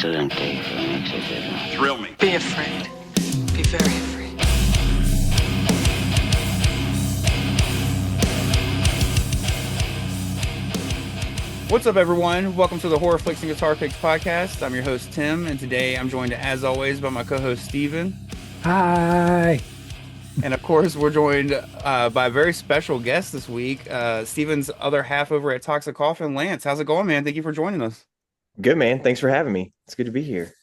Excelente, etcétera. Thrill me. Be afraid. Be very afraid. What's up, everyone? Welcome to the Horror Flicks and Guitar Picks podcast. I'm your host, Tim, and today I'm joined, as always, by my co-host, Steven. Hi. And, of course, we're joined by a very special guest this week, Steven's other half over at Toxic Coffin, Lance. How's it going, man? Thank you for joining us. Good, man. Thanks for having me. It's good to be here.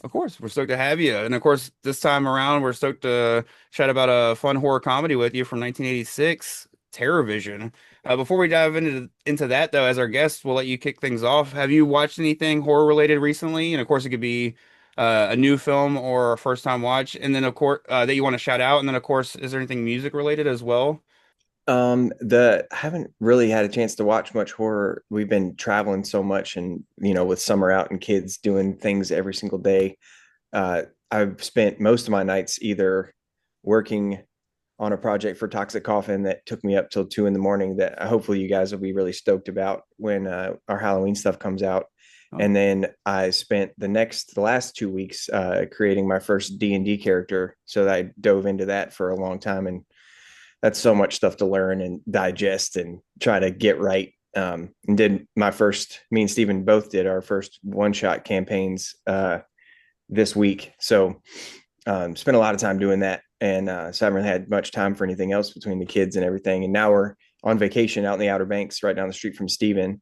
Of course, we're stoked to have you. And, of course, this time around, we're stoked to chat about a fun horror comedy with you from 1986, Terrorvision. Before we dive into that, though, as our guest, we'll let you kick things off. Have you watched anything horror related recently? And of course, it could be a new film or a first time watch. And then, of course, that you want to shout out. And then, of course, is there anything music related as well? I haven't really had a chance to watch much horror. We've been traveling so much, and with summer out and kids doing things every single day. I've spent most of my nights either working on a project for Toxic Coffin that took me up till 2 a.m. that hopefully you guys will be really stoked about when our Halloween stuff comes out. Oh. And then I spent the last 2 weeks creating my first D&D character. So I dove into that for a long time, and that's so much stuff to learn and digest and try to get right. And me and Steven both did our first one-shot campaigns this week. So spent a lot of time doing that. And so I haven't really had much time for anything else between the kids and everything. And now we're on vacation out in the Outer Banks, right down the street from Steven.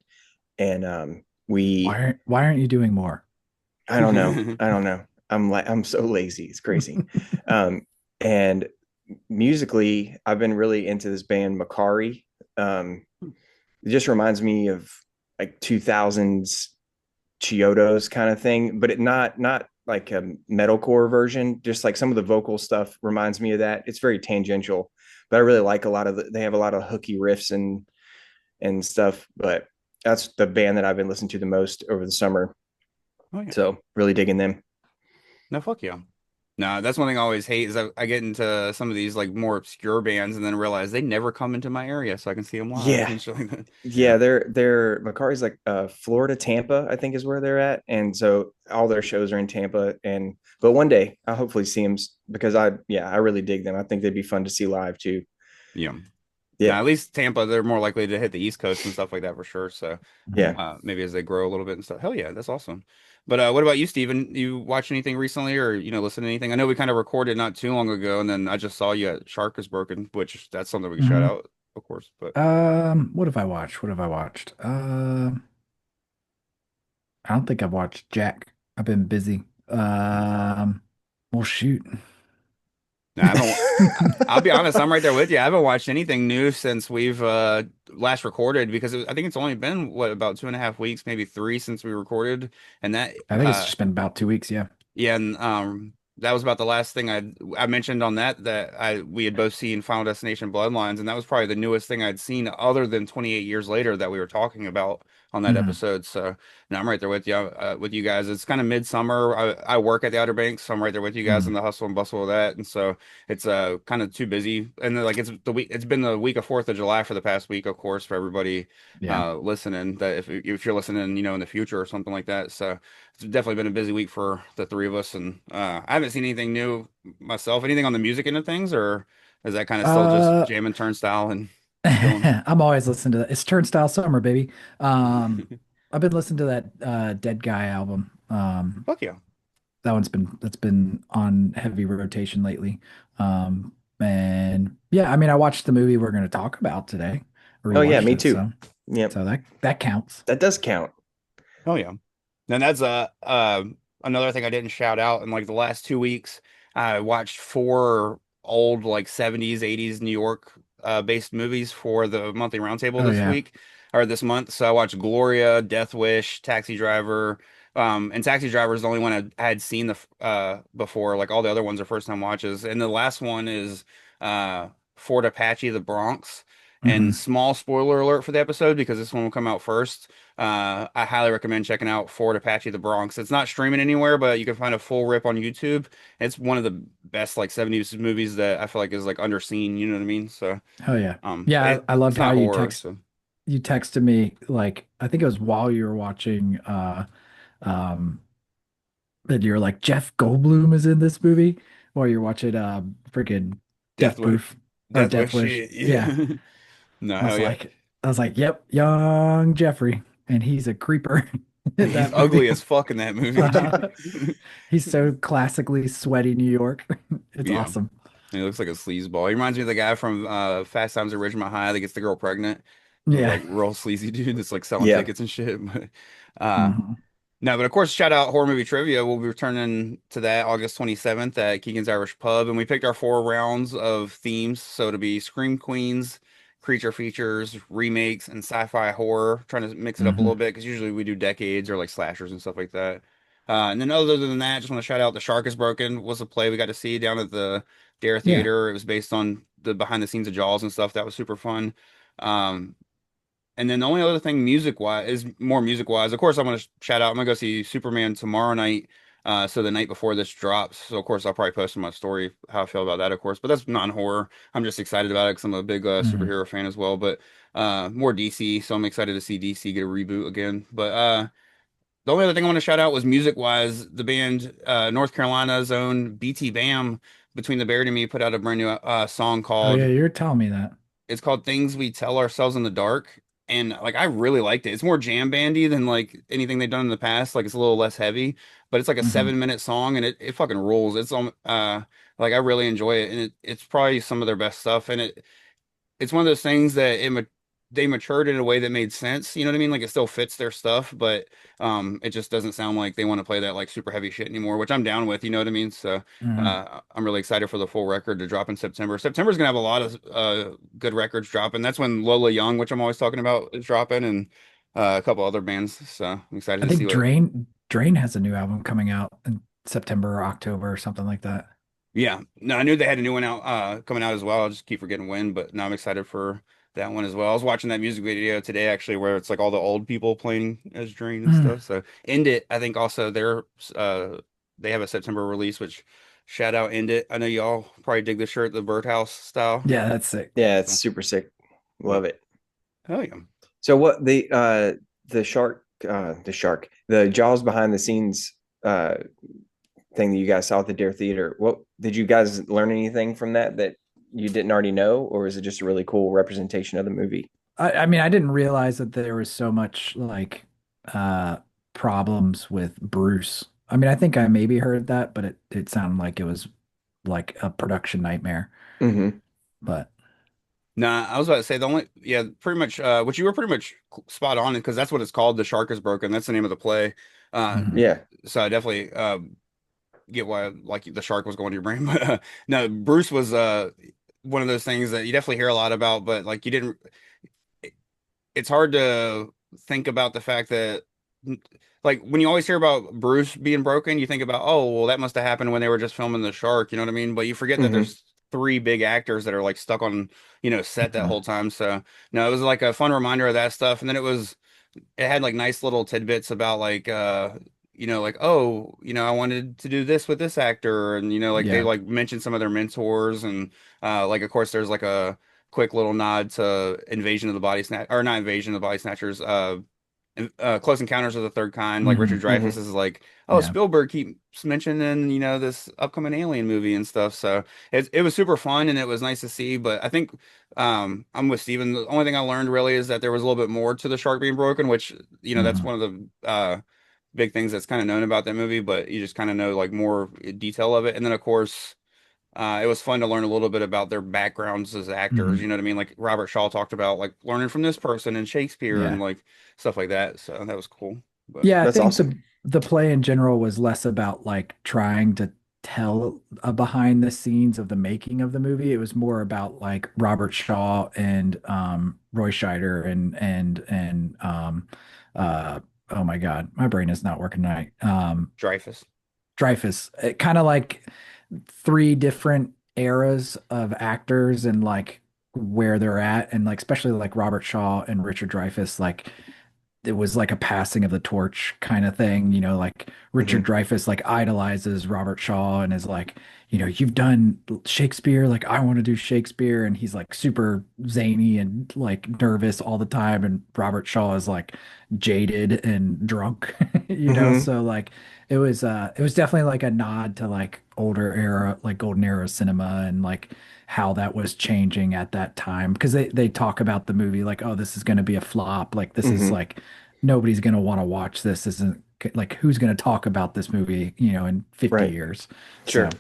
And why aren't you doing more? I don't know. I'm so lazy. It's crazy. And musically, I've been really into this band Macari. It just reminds me of like 2000s Chiodos kind of thing, but not like a metalcore version. Just like some of the vocal stuff reminds me of that. It's very tangential, but I really like they have a lot of hooky riffs and stuff. But that's the band that I've been listening to the most over the summer. Oh, yeah. So really digging them. No, fuck yeah. No, that's one thing I always hate is I get into some of these like more obscure bands and then realize they never come into my area, so I can see them live. Yeah, and shit like that. Yeah, they're Macari's like Florida, Tampa, I think is where they're at, and so all their shows are in Tampa. But one day I'll hopefully see them because I really dig them. I think they'd be fun to see live too. Yeah. At least Tampa, they're more likely to hit the East Coast and stuff like that for sure. So maybe as they grow a little bit and stuff. Hell yeah, that's awesome. But what about you, Steven? You watch anything recently or listen to anything? I know we kind of recorded not too long ago, and then I just saw you at Shark is Broken, which that's something we can shout out, of course. But what have I watched? I don't think I've watched Jack. I've been busy. Well, shoot. No, I'll be honest, I'm right there with you. I haven't watched anything new since we've last recorded because I think it's only been about 2.5 weeks, maybe 3 since we recorded, and that I think it's just been about 2 weeks. Yeah, and that was about the last thing I mentioned on that we had both seen Final Destination Bloodlines, and that was probably the newest thing I'd seen other than 28 years later that we were talking about on that episode. So now I'm right there with you guys. It's kind of midsummer. I work at the Outer Banks, so I'm right there with you guys in the hustle and bustle of that, and so it's kind of too busy. And then, like it's been the week of 4th of July for the past week, of course, for everybody listening. That if you're listening, in the future or something like that. So it's definitely been a busy week for the three of us, and I haven't seen anything new myself. Anything on the music end of things, or is that kind of still just jamming Turnstile and? I'm always listening to that. It's Turnstile Summer, baby. I've been listening to that Dead Guy album. Fuck yeah. That's been on heavy rotation lately. And yeah, I mean, I watched the movie we're going to talk about today. Oh yeah, me too. So that counts. That does count. Oh yeah. Then that's another thing I didn't shout out in like the last 2 weeks. I watched 4 old like 70s, 80s New York based movies for the monthly roundtable this month. So I watched Gloria, Death Wish, Taxi Driver, and Taxi Driver is the only one I had seen before. Like all the other ones are first time watches, and the last one is Fort Apache, the Bronx. And small spoiler alert for the episode because this one will come out first. I highly recommend checking out Fort Apache, the Bronx. It's not streaming anywhere, but you can find a full rip on YouTube. It's one of the best like 70s movies that I feel like is like underseen. You know what I mean? So, oh yeah, I loved how you texted me like I think it was while you were watching And you're like, Jeff Goldblum is in this movie while you're watching freaking Death Death Wish. Proof or Death Death Wish Wish. shit. Yeah. Yeah. No, I was hell yeah. like, I was like, yep, young Jeffrey, and he's a creeper in He's that ugly movie. as fuck in that movie, dude. He's so classically sweaty New York. It's Yeah. awesome. He looks like a sleazeball. He reminds me of the guy from Fast Times at Ridgemont High that gets the girl pregnant. The Yeah. like real sleazy dude that's like selling Yeah. tickets and shit. But uh Mhm. no, but of course, shout out horror movie trivia. We'll be returning to that August 27th at Keegan's Irish Pub, and we picked our 4 rounds of themes. So to be Scream Queens, creature features, remakes, and sci-fi horror. Trying to mix it up a little Mhm. bit because usually we do decades or like slashers and stuff like that. And then other than that, just want to shout out The Shark is Broken was a play we got to see down at the Dare Yeah. Theater. It was based on the behind the scenes of Jaws and stuff. That was super fun. Um, and then the only other thing music wise is more music wise. Of course, I'm gonna shout out. I'm gonna go see Superman tomorrow night. So the night before this drops. So of course I'll probably post in my story how I feel about that, of course. But that's non-horror. I'm just excited about it because I'm a big Mhm. superhero fan as well. But more DC, so I'm excited to see DC get a reboot again. But the only other thing I want to shout out was music wise, the band North Carolina's own BT Bam Between the Buried and Me put out a brand new song Oh yeah, called you're telling me that. it's called Things We Tell Ourselves in the Dark. And like I really liked it. It's more jam bandy than like anything they've done in the past. Like it's a little less heavy, but it's like a Hmm. 7 minute song and it fucking rules. It's like I really enjoy it and it's probably some of their best stuff. And it's one of those things that they matured in a way that made sense. You know what I mean? Like it still fits their stuff, but it just doesn't sound like they want to play that like super heavy shit anymore, which I'm down with. You know what I mean? So Hmm. I'm really excited for the full record to drop in September. September's gonna have a lot of good records dropping. That's when Lola Young, which I'm always talking about, is dropping, and a couple other bands. So I'm excited I to see think what. Drain has a new album coming out in September or October or something like that. Yeah, no, I knew they had a new one out coming out as well. I just keep forgetting when, but now I'm excited for that one as well. I was watching that music video today actually, where it's like all the old people playing as Drain and Mm. stuff. So End It, I think also uh they have a September release, which shout out End It. I know y'all probably dig the shirt, the birdhouse style. Yeah, that's sick. Yeah, it's So, super sick. but Love it. hell yeah. So what the Jaws behind the scenes thing that you guys saw at the Dare Theater, what did you guys learn anything from that you didn't already know, or is it just a really cool representation of the movie? I mean, I didn't realize that there was so much like uh problems with Bruce. I mean, I think I maybe heard that, but it sounded like it was like a production nightmare. Hmm. But Nah, I was about to say the only yeah, pretty much which you were pretty much spot on because that's what it's called. The Shark is Broken. That's the name of the play. Uh mhm. Yeah. so I definitely get why like the shark was going to your brain. But no, Bruce was one of those things that you definitely hear a lot about, but like you didn't it's hard to think about the fact that like when you always hear about Bruce being broken, you think about, oh, well, that must have happened when they were just filming the shark, you know what I mean? But you forget that Hmm. there's 3 big actors that are like stuck on, set that Mhm. whole time. So no, it was like a fun reminder of that stuff. And then it had like nice little tidbits about like like oh I wanted to do this with this actor and like they Yeah. like mentioned some of their mentors and like of course there's like a quick little nod to Invasion of the Body Snatch or not Invasion of the Body Snatchers Close Encounters of the Third Kind like Richard Hmm. Dreyfuss Hmm. is like oh Yeah. Spielberg keeps mentioning this upcoming Alien movie and stuff so it was super fun and it was nice to see but I think I'm with Steven. The only thing I learned really is that there was a little bit more to the shark being broken, which, that's Hmm. one of the big things that's kind of known about that movie, but you just kind of know like more detail of it. And then of course, it was fun to learn a little bit about their backgrounds as actors. Hmm. You know what I mean? Like Robert Shaw talked about like learning from this person and Shakespeare and Yeah. like stuff like that. So that was cool. But Yeah, I That's think awesome. the play in general was less about like trying to tell a behind the scenes of the making of the movie. It was more about like Robert Shaw and Roy Scheider and oh my God, my brain is not working tonight. Dreyfus. Dreyfus. It kind of like three different eras of actors and like where they're at and like especially like Robert Shaw and Richard Dreyfuss like it was like a passing of the torch kind of thing, like Richard Hmm. Dreyfuss like idolizes Robert Shaw and is like, you've done Shakespeare, like I want to do Shakespeare, and he's like super zany and like nervous all the time, and Robert Shaw is like jaded and drunk, Hmm. so like it was definitely like a nod to like older era, like golden era cinema, and like how that was changing at that time, because they talk about the movie like, oh, this is going to be a flop, like this is Hmm. like nobody's going to want to watch this. Isn't like who's going to talk about this movie, in 50 Right. years. Sure. So,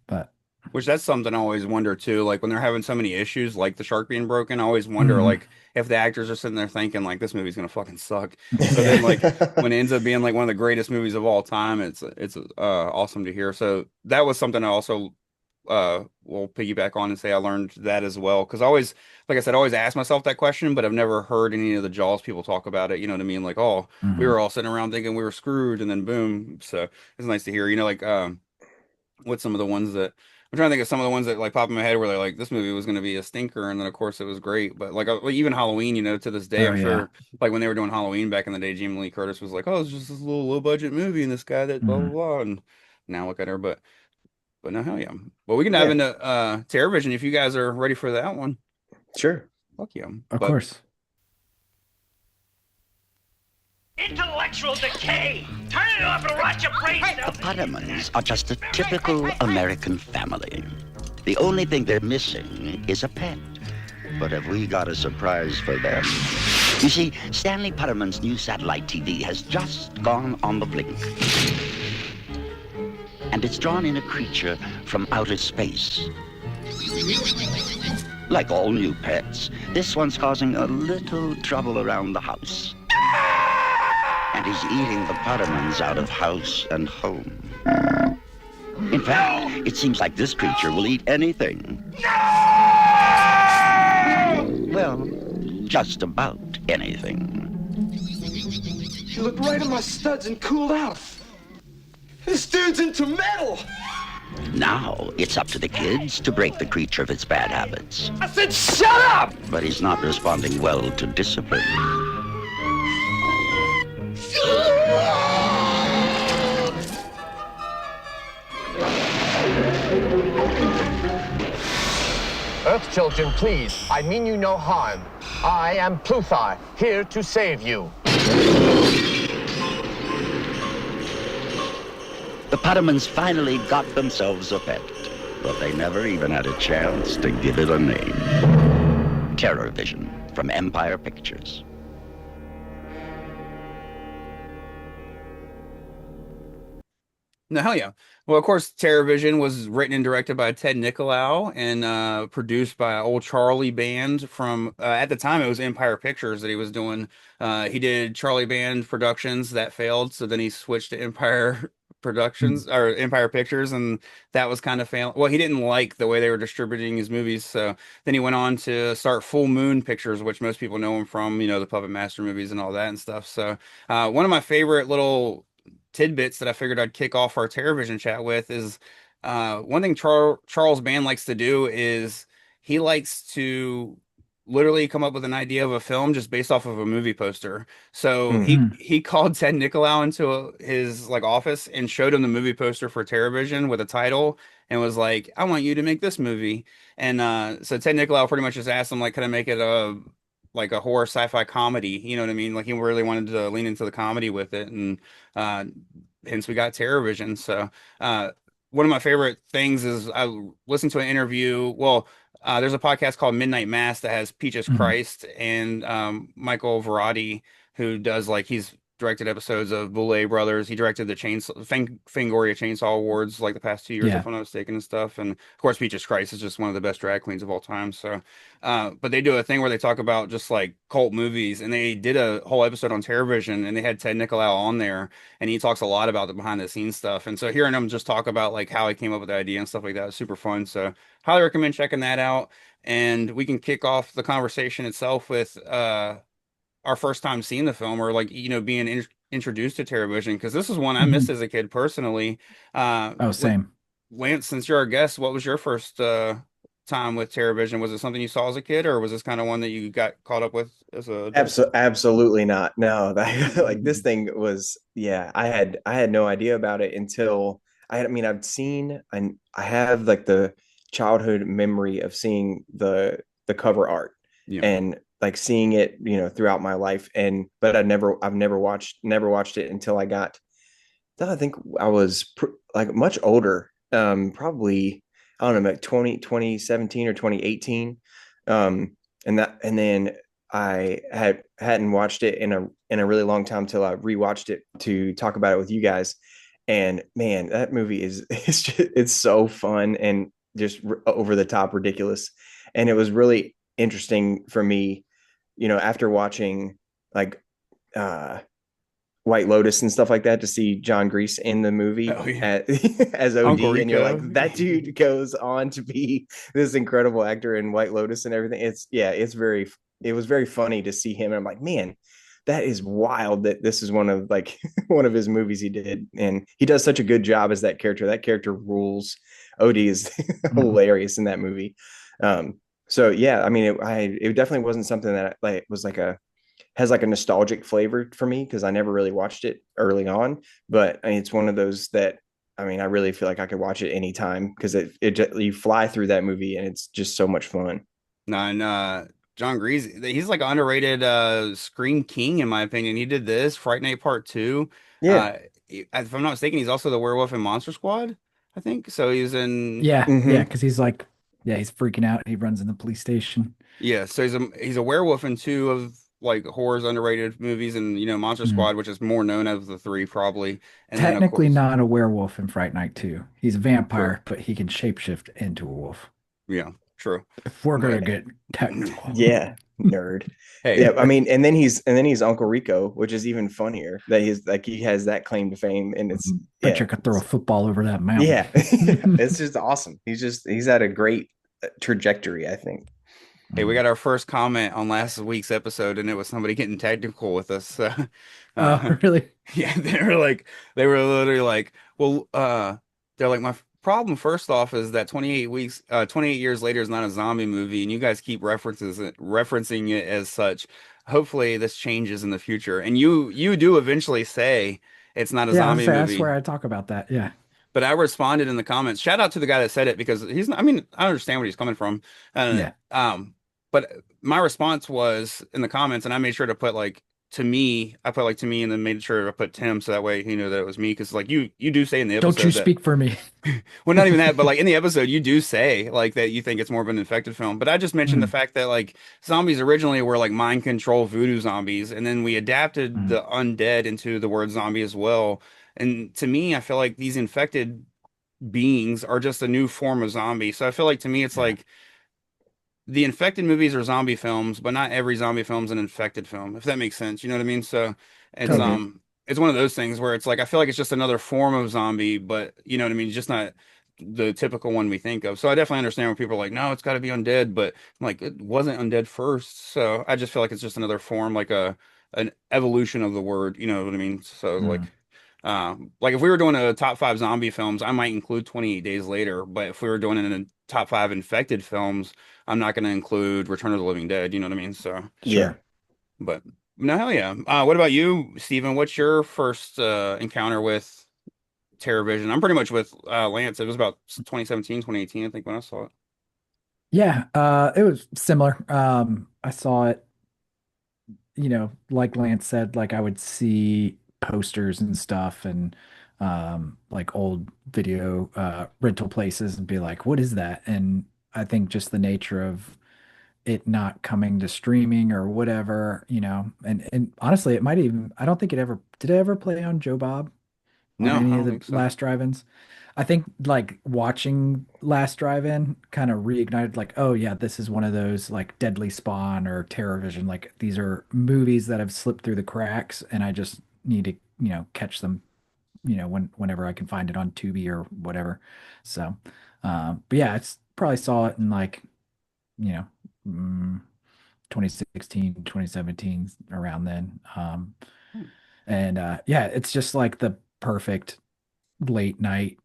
but Which that's something I always wonder too. Like when they're having so many issues, like the shark being broken, I always wonder mhm. like if the actors are sitting there thinking like this movie's gonna fucking suck. So then like Yeah. when it ends up being like one of the greatest movies of all time, it's awesome to hear. So that was something I also will piggyback on and say I learned that as well. Because I always, like I said, I always ask myself that question, but I've never heard any of the Jaws people talk about it. You know what I mean? Like, oh, we Mhm. were all sitting around thinking we were screwed, and then boom. So it's nice to hear. Like what's some of the ones that I'm trying to think of some of the ones that like pop in my head where they're like this movie was going to be a stinker and then of course it was great but like even Halloween to this day Oh I'm yeah. sure like when they were doing Halloween back in the day Jamie Lee Curtis was like oh it's just this little low budget movie and this guy that blah blah Mhm. blah and now look at her but no hell yeah well we can dive Yeah. into Terrorvision if you guys are ready for that one Sure. fuck yeah Of but course. Intellectual decay! Turn it off and rot your brains out! The Pottermans are just a typical American family. The only thing they're missing is a pet. But have we got a surprise for them? You see, Stanley Potterman's new satellite TV has just gone on the blink. And it's drawn in a creature from outer space. Like all new pets, this one's causing a little trouble around the house. And he's eating the Pottermans out of house and home. In fact, it seems like this creature will eat anything. Well, just about anything. You looked right at my studs and cooled out. This dude's into metal! Now, it's up to the kids to break the creature of its bad habits. I said shut up! But he's not responding well to discipline. Earth children, please. I mean you no harm. I am Pluthar, here to save you. The Pottermans finally got themselves a pet, but they never even had a chance to give it a name. Terrorvision from Empire Pictures. No, hell yeah. Well, of course, Terrorvision was written and directed by Ted Nicolau and produced by old Charlie Band from, at the time, it was Empire Pictures that he was doing. He did Charlie Band Productions that failed, so then he switched to Empire Productions or Empire Pictures, and that was kind of fail. Well, he didn't like the way they were distributing his movies, so then he went on to start Full Moon Pictures, which most people know him from, the Puppet Master movies and all that and stuff. So, one of my favorite little tidbits that I figured I'd kick off our Terrorvision chat with is one thing Charles Band likes to do is he likes to literally come up with an idea of a film just based off of a movie poster. So Hmm. he called Ted Nicolau into his like office and showed him the movie poster for Terrorvision with a title and was like, "I want you to make this movie." And so Ted Nicolau pretty much just asked him like, "Can I make it a like a horror sci-fi comedy?" You know what I mean? Like he really wanted to lean into the comedy with it, and uh, hence we got Terrorvision. So one of my favorite things is I listened to an interview. Well, there's a podcast called Midnight Mass that has Peaches Mhm. Christ and Michael Varrati, who does like he's directed episodes of Boulay Brothers. He directed the Fangoria Chainsaw Awards like the past 2 years, Yeah. if I'm not mistaken, and stuff. And of course, Peaches Christ is just one of the best drag queens of all time. So, but they do a thing where they talk about just like cult movies, and they did a whole episode on Terrorvision, and they had Ted Nicolau on there, and he talks a lot about the behind the scenes stuff. And so hearing him just talk about like how he came up with the idea and stuff like that is super fun. So highly recommend checking that out. And we can kick off the conversation itself with our first time seeing the film or like being introduced to Terrorvision because this is one I missed Mhm. as a kid personally. Oh, same. Lance, since you're our guest, what was your first time with Terrorvision? Was it something you saw as a kid, or was this kind of one that you got caught up with as an adult? Absolutely not. No, like this thing was, yeah, I had no idea about it until I mean, I've seen, I have like the childhood memory of seeing the cover art Yeah. and like seeing it, throughout my life. But I've never watched it until I think I was like much older, probably, I don't know, like 2017 or 2018. And then I hadn't watched it in a really long time till I rewatched it to talk about it with you guys. And man, that movie is it's so fun and just over the top ridiculous. And it was really interesting for me, after watching like uh White Lotus and stuff like that, to see John Grease in the movie Oh yeah. as Uncle OD, and you're like, Rico. that dude goes on to be this incredible actor in White Lotus and everything. It was very funny to see him. And I'm like, man, that is wild that this is one of like one of his movies he did, and he does such a good job as that character. That character rules. OD is hilarious in that movie. So yeah, I mean, it definitely wasn't something that like was like a has like a nostalgic flavor for me because I never really watched it early on. But I mean, it's one of those that, I mean, I really feel like I could watch it anytime because you fly through that movie and it's just so much fun. No, and John Grease, he's like an underrated screen king in my opinion. He did this Fright Night Part 2. Yeah. If I'm not mistaken, he's also the werewolf in Monster Squad, I think. So he's in Yeah, yeah, Hmm. because he's like, yeah, he's freaking out. He runs in the police station. yeah, so he's a werewolf in two of like horror's underrated movies, and Monster Mm. Squad, which is more known of the three probably. And then of Technically course, not a werewolf in Fright Night 2. He's a true. vampire, but he can shapeshift into a wolf. Yeah, true. If we're gonna But get technical. Yeah. Nerd. hey, Yeah. I mean, and then he's Uncle Rico, which is even funnier that he's like, he has that claim to fame. And it's, Bet yeah. you could throw a football over that mountain. Yeah. It's just awesome. He's had a great trajectory, I think. hey, we got our first comment on last week's episode, and it was somebody getting technical with us. So, uh, Oh, really? yeah, they were literally like, well, they're like, my problem first off is that 28 years later is not a zombie movie, and you guys keep referencing it as such. Hopefully, this changes in the future, and you do eventually say it's not a Yeah, I was zombie say, I swear movie. I talk about that. Yeah. But I responded in the comments. Shout out to the guy that said it because he's not, I mean, I understand where he's coming from. Yeah. But my response was in the comments, and I made sure to put like to me, I put like to me and then made sure to put Tim so that way he knew that it was me. Because like you do say in the Don't you episode that, speak for me. well, not even that, but like in the episode, you do say like that you think it's more of an infected film. But I just mentioned the Mm, fact that like zombies originally were like mind control voodoo zombies, and then we adapted mm, the undead into the word zombie as well. And to me, I feel like these infected beings are just a new form of zombie. So I feel like to me, it's yeah. like the infected movies are zombie films, but not every zombie film is an infected film, if that makes sense. You know what I mean? So it's Totally. Hmm. it's one of those things where it's like I feel like it's just another form of zombie, but you know what I mean, just not the typical one we think of. So I definitely understand when people are like, no, it's got to be undead, but I'm like it wasn't undead first. So I just feel like it's just another form, like a an evolution of the word. You know what I mean? So Mm, like if we were doing a top five zombie films, I might include 28 Days Later. But if we were doing it in a top five infected films, I'm not going to include Return of the Living Dead. You know what I mean? So, Yeah. sure. but no, hell yeah. What about you, Steven? What's your first encounter with Terrorvision? I'm pretty much with Lance. It was about 2017, 2018, I think, when I saw it. Yeah, it was similar. I saw it, like Lance said, like I would see posters and stuff and like old video rental places and be like, what is that? And I think just the nature of it not coming to streaming or whatever, and honestly, it might even, I don't think it ever, did it ever play on Joe Bob on No, I any of don't the think so. last drive-ins? I think like watching Last Drive-In kind of reignited like, oh yeah, this is one of those like Deadly Spawn or Terrorvision. Like these are movies that have slipped through the cracks and I just need to, catch them, whenever I can find it on Tubi or whatever. So, but yeah, it's probably saw it in like, you know, mm, 2016, 2017, around then. And yeah, it's just like the perfect late night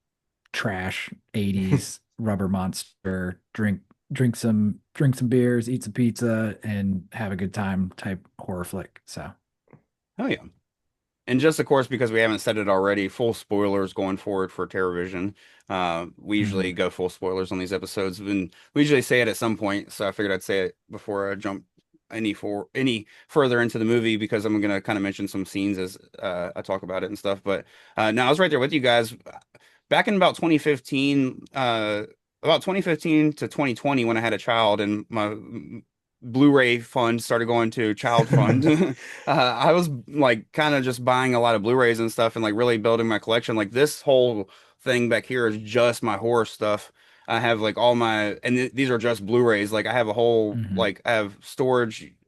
trash 80s rubber monster drink drink some beers, eat some pizza, and have a good time type horror flick. So Oh yeah. And just of course, because we haven't said it already, full spoilers going forward for Terrorvision. We usually mhm. go full spoilers on these episodes, and we usually say it at some point. So I figured I'd say it before I jump any further into the movie because I'm gonna kind of mention some scenes as I talk about it and stuff. But no, I was right there with you guys back in about 2015 to 2020 when I had a child and my Blu-ray fund started going to child fund. I was like kind of just buying a lot of Blu-rays and stuff and like really building my collection. Like this whole thing back here is just my horror stuff. I have like all my and these are just Blu-rays. Like I have a whole Mhm. like I have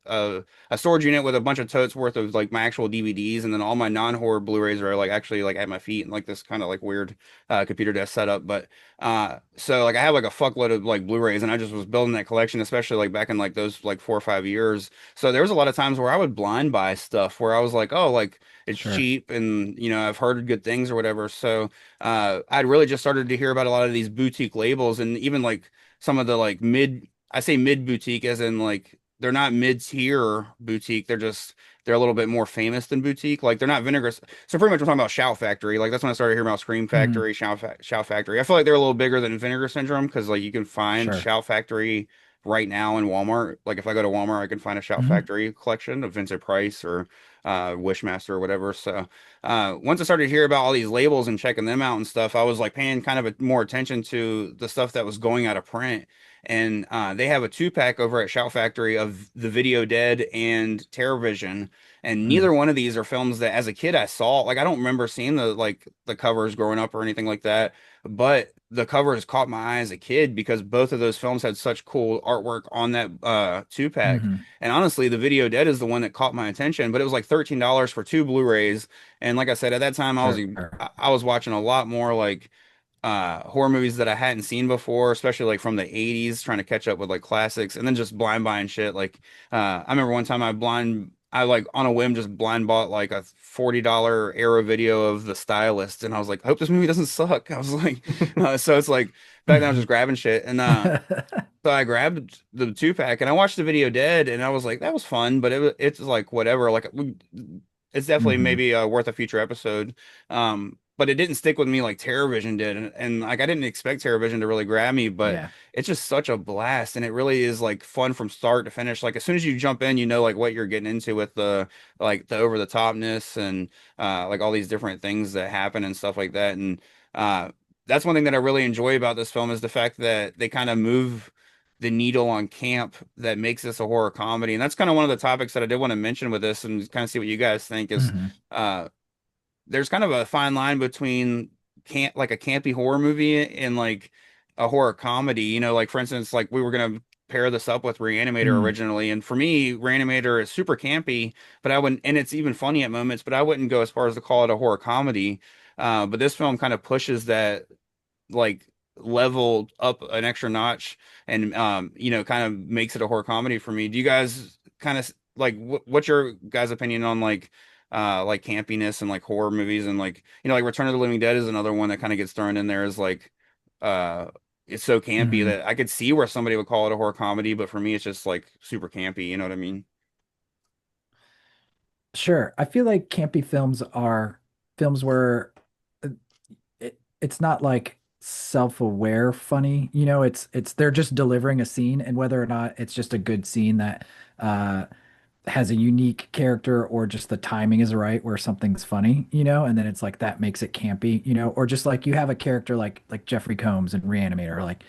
a storage unit with a bunch of totes worth of like my actual DVDs, and then all my non-horror Blu-rays are like actually like at my feet and like this kind of like weird computer desk setup. But so like I have like a fuckload of like Blu-rays, and I just was building that collection, especially like back in like those like 4 or 5 years. So there was a lot of times where I would blind buy stuff where I was like, oh, like it's Sure. cheap, and I've heard good things or whatever. So I'd really just started to hear about a lot of these boutique labels, and even like some of the like I say mid boutique as in like they're not mid-tier boutique. They're a little bit more famous than boutique. Like they're not vinegar. So pretty much we're talking about Shout Factory. Like that's when I started hearing about Scream Mhm. Factory, Shout Factory. I feel like they're a little bigger than Vinegar Syndrome because like you can find Sure. Shout Factory right now in Walmart. Like if I go to Walmart, I can find a Shout Mhm. Factory collection of Vincent Price or Wishmaster or whatever. So once I started to hear about all these labels and checking them out and stuff, I was like paying kind of more attention to the stuff that was going out of print. And they have a 2-pack over at Shout Factory of The Video Dead and Terrorvision, and Mm. neither one of these are films that as a kid I saw. Like I don't remember seeing the covers growing up or anything like that, but the covers caught my eye as a kid because both of those films had such cool artwork on that 2-pack. Mhm. And honestly, The Video Dead is the one that caught my attention, but it was like $13 for two Blu-rays. And like I said, at that time Sure. I was watching a lot more like horror movies that I hadn't seen before, especially like from the 80s, trying to catch up with like classics and then just blind buying shit. Like I remember one time I like on a whim just blind bought like a $40 Arrow video of The Stylist, and I was like, I hope this movie doesn't suck. I was like so it's like back then I was just grabbing shit, and so I grabbed the 2-pack and I watched The Video Dead, and I was like, that was fun, but it's like whatever. Like it's definitely Mhm. maybe worth a future episode. But it didn't stick with me like Terrorvision did, and like I didn't expect Terrorvision to really grab me, but Yeah. it's just such a blast, and it really is like fun from start to finish. Like as soon as you jump in, you know like what you're getting into with the like the over the topness and like all these different things that happen and stuff like that. And uh, that's one thing that I really enjoy about this film is the fact that they kind of move the needle on camp that makes this a horror comedy. And that's kind of one of the topics that I did want to mention with this and kind of see what you guys think is Mhm. uh there's kind of a fine line between camp like a campy horror movie and like a horror comedy. Like for instance, like we were gonna pair this up with Reanimator Mm. originally, and for me, Reanimator is super campy, but I wouldn't, and it's even funny at moments, but I wouldn't go as far as to call it a horror comedy. But this film kind of pushes that like level up an extra notch and kind of makes it a horror comedy for me. Do you guys kind of like what's your guys' opinion on like campiness and like horror movies and like like Return of the Living Dead is another one that kind of gets thrown in there as like uh it's so campy Mhm. that I could see where somebody would call it a horror comedy, but for me it's just like super campy, you know what I mean? Sure. I feel like campy films are films where uh, it's not like self-aware funny. It's they're just delivering a scene, and whether or not it's just a good scene that uh has a unique character, or just the timing is right where something's funny, and then it's like that makes it campy, or just like you have a character like Jeffrey Combs in Reanimator, like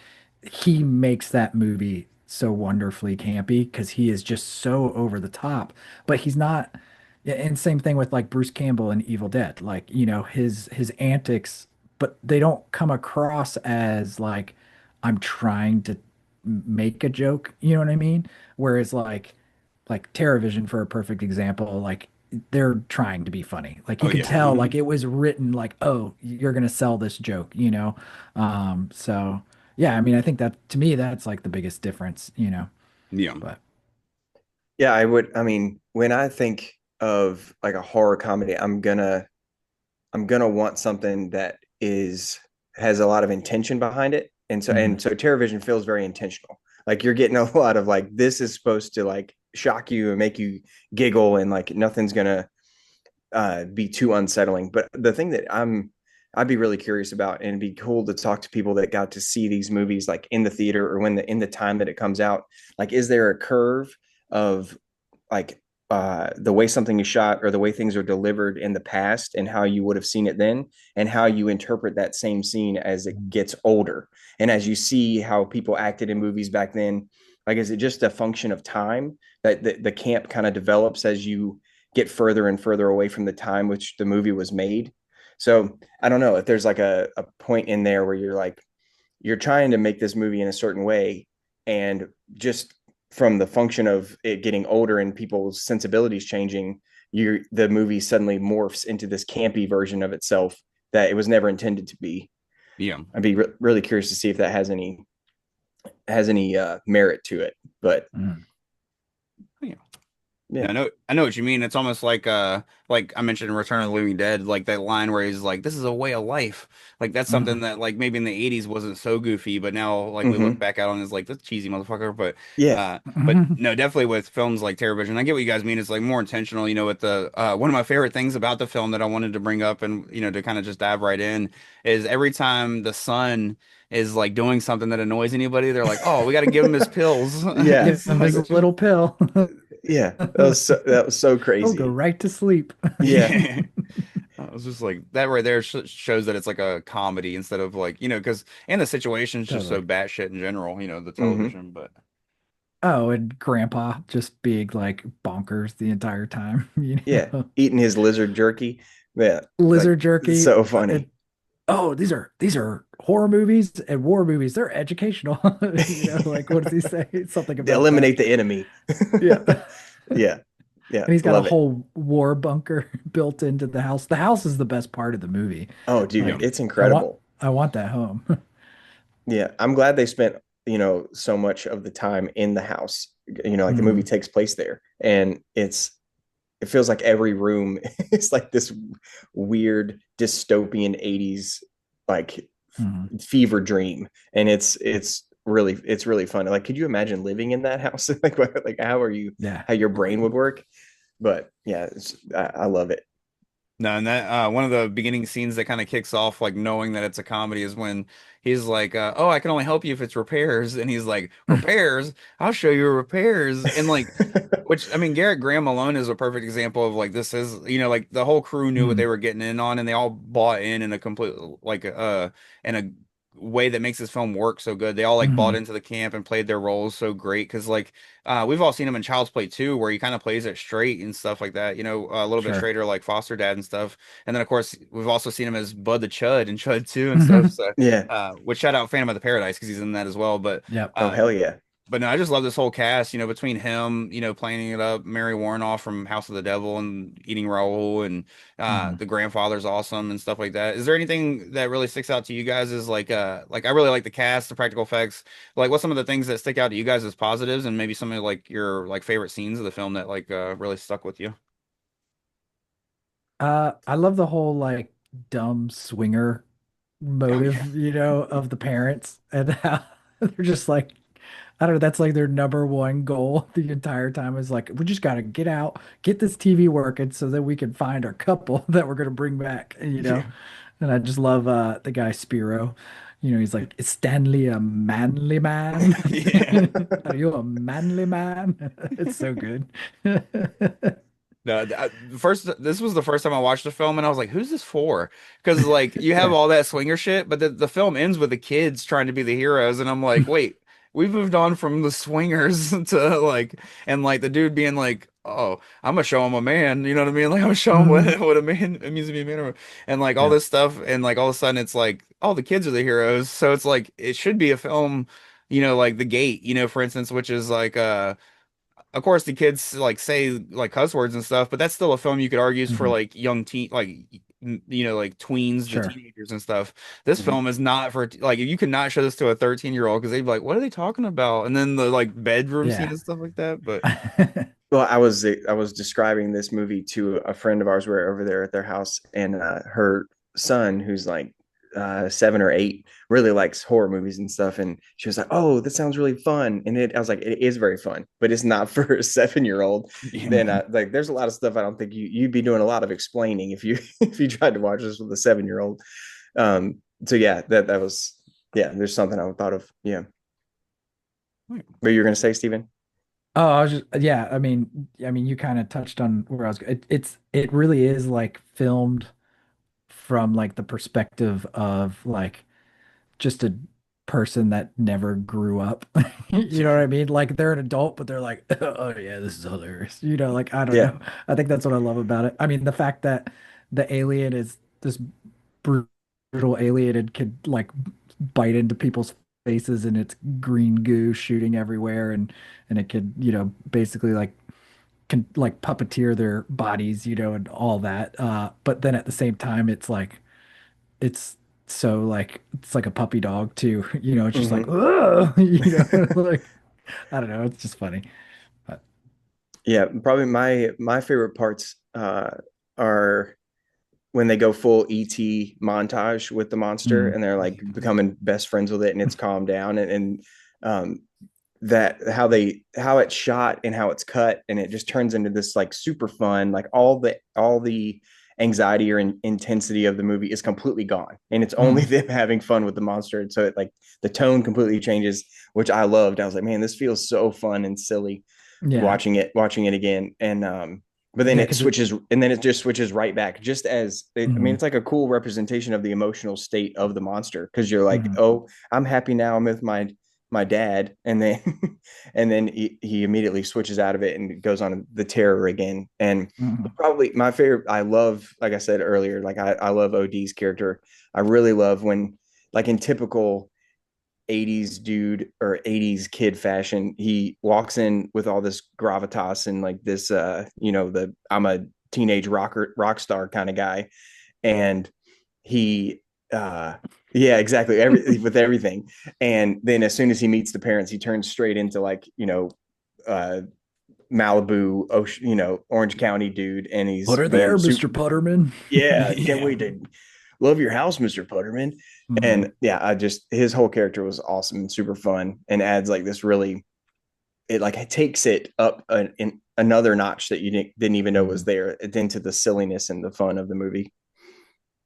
he makes that movie so wonderfully campy because he is just so over the top, but he's not. And same thing with like Bruce Campbell in Evil Dead, like his antics, but they don't come across as like I'm trying to make a joke, you know what I mean? Whereas like Terrorvision, for a perfect example, like they're trying to be funny. Like Oh you can yeah. tell, like it was written like, oh, you're gonna sell this joke. So yeah, I mean, I think that to me that's like the biggest difference. Yeah. But Yeah, I mean, when I think of like a horror comedy, I'm gonna want something that is has a lot of intention behind it. And so mhm. Terrorvision feels very intentional. Like you're getting a lot of like, this is supposed to like shock you and make you giggle, and like nothing's gonna be too unsettling. But the thing that I'd be really curious about, and it'd be cool to talk to people that got to see these movies like in the theater or when in the time that it comes out. Like, is there a curve of like the way something is shot or the way things are delivered in the past and how you would have seen it then, and how you interpret that same scene as it gets older, and as you see how people acted in movies back then? Like, is it just a function of time that the camp kind of develops as you get further and further away from the time which the movie was made? So I don't know if there's like a point in there where you're like, you're trying to make this movie in a certain way, and just from the function of it getting older and people's sensibilities changing, the movie suddenly morphs into this campy version of itself that it was never intended to be. Yeah. I'd be really curious to see if that has any merit to it. But Yeah. yeah. I know what you mean. It's almost like I mentioned in Return of the Living Dead, like that line where he's like, "This is a way of life." Like that's something that like maybe in the '80s wasn't so goofy, but now like we look back out on it as like this cheesy motherfucker. But Yeah. but no, definitely with films like Terrorvision, I get what you guys mean. It's like more intentional. You know, with the one of my favorite things about the film that I wanted to bring up, and you know, to kind of just dive right in, is every time the son is like doing something that annoys anybody, they're like, "Oh, we got to give him his pills." Yeah. Give him his little pill. Yeah. That was so He'll crazy. go right to sleep. Yeah. I was just like that right there shows that it's like a comedy instead of like, you know, because and the situation's just so Totally. batshit in general, you know, the television. But Oh, and Grandpa just being like bonkers the entire time, you Yeah. know. Eating his lizard jerky. Yeah. Like, Lizard jerky. so funny. Oh, these are horror movies and war movies. They're educational. You know, like what does he say? Something They about eliminate that. the enemy. Yeah. Yeah. Yeah. And he's got a Love it. whole war bunker built into the house. The house is the best part of the movie. Oh, dude, yeah, Like it's I want incredible. I want that home. Yeah. I'm glad they spent, so much of the time in the house. Like the movie Mm, takes place there. And it feels like every room is like this weird dystopian 80s like mm. fever dream. And it's really fun. Like, could you imagine living in that house? Like Yeah. how your brain would work? But yeah, I love it. no, and that one of the beginning scenes that kind of kicks off like knowing that it's a comedy is when he's like, "Oh, I can only help you if it's repairs," and he's like, "Repairs? I'll show you repairs." And like, which I mean, Garrett Graham alone is a perfect example of like this is like the whole crew knew what they Mm, were getting in on, and they all bought in a complete like in a way that makes this film work so good. They all like bought mhm. into the camp and played their roles so great because like we've all seen him in Child's Play 2 where he kind of plays it straight and stuff like that, a little bit Sure. straighter like Foster Dad and stuff. And then of course we've also seen him as Bud the Chud in Chud 2 and stuff. So Yeah. which shout out Phantom of the Paradise because he's in that as well. But Yep. Oh, uh hell yeah. but no, I just love this whole cast, between him, playing it up, Mary Warnoff from House of the Devil and Eating Raoul, and Mhm. the grandfather's awesome and stuff like that. Is there anything that really sticks out to you guys as like I really like the cast, the practical effects. Like what's some of the things that stick out to you guys as positives and maybe some of like your like favorite scenes of the film that like really stuck with you? I love the whole like dumb swinger Oh yeah. motive, of the parents and how they're just like, I don't know, that's like their number one goal the entire time is like, we just got to get out, get this TV working so that we can find our couple that we're going to bring back. Yeah. And I just love the guy Spiro. He's like, is Stanley a manly man? Yeah. Are you a manly man? It's so good. No, this was the first time I watched the film, and I was like, "Who's this for?" Because like you have all that swinger shit, but the film ends with the kids trying to be the heroes, and I'm like, "Wait, we've moved on from the swingers to like, and like the dude being like, oh, I'm gonna show him a man,' you know what I mean? Like I'm gonna show him Mhm. what a man it means to be a man, and like all Yeah, this stuff, and like all of a sudden it's like, oh, the kids are the heroes, so it's like it should be a film, like The Gate, for instance, which is like of course the kids like say like cuss words and stuff, but that's still a film you could argue is for mhm. like young teen like like tweens to Sure. teenagers and stuff. This Mhm. film is not for like you could not show this to a 13-year-old because they'd be like, what are they talking about? And then the like bedroom scene Yeah. and stuff like that. But Well, I was describing this movie to a friend of ours. We were over there at their house, and her son, who's like 7 or 8, really likes horror movies and stuff, and she was like, "Oh, that sounds really fun." And I was like, "It is very fun, but it's not for a 7-year-old." Then like, there's a lot of stuff I don't think you'd be doing a lot of explaining if you if you tried to watch this with a 7-year-old. So yeah, that was there's something I thought of. Yeah, but you're gonna say, Steven? Oh, I was just I mean, you kind of touched on where I was. It really is like filmed from like the perspective of like just a person that never grew up. You know what I mean? Like they're an adult, but they're like, oh yeah, this is hilarious. Like I don't Yeah. know. I think that's what I love about it. I mean, the fact that the alien is this brutal alien and could like bite into people's faces and it's green goo shooting everywhere and it could, basically like can like puppeteer their bodies, and all that. But then at the same time, it's so like it's like a puppy dog too. It's just like, Mhm. "Ugh," like I don't know, it's just funny. But Yeah, probably my favorite parts are when they go full ET montage with the monster and they're like becoming best friends with it and it's calmed down and um that how it's shot and how it's cut and it just turns into this like super fun, like all the anxiety or intensity of the movie is completely gone and it's only them having fun with the monster, and so it like the tone completely changes, which I loved. I was like, man, this feels so fun and silly yeah, watching it again. And but then yeah, it because switches and then it just switches right back, just as I mean, it's like a cool representation of the emotional state of the monster, because you're like, oh, I'm happy now, I'm with my dad, and then and then he immediately switches out of it and goes on the terror again. And probably my favorite, I love, like I said earlier, like I love OD's character. I really love when, like in typical 80s dude or 80s kid fashion, he walks in with all this gravitas and like this the I'm a teenage rock star kind of guy. And he yeah, exactly, with everything. And then as soon as he meets the parents, he turns straight into like, uh Malibu, Ocean, Orange County dude, and put he's her being there, super. Mr. Putterman. Yeah, can't Yeah. wait to love your house, Mr. Putterman. Mhm. And yeah, his whole character was awesome and super fun and adds like this really, it takes it up in another notch that you didn't even know was there, into the silliness and the fun of the movie.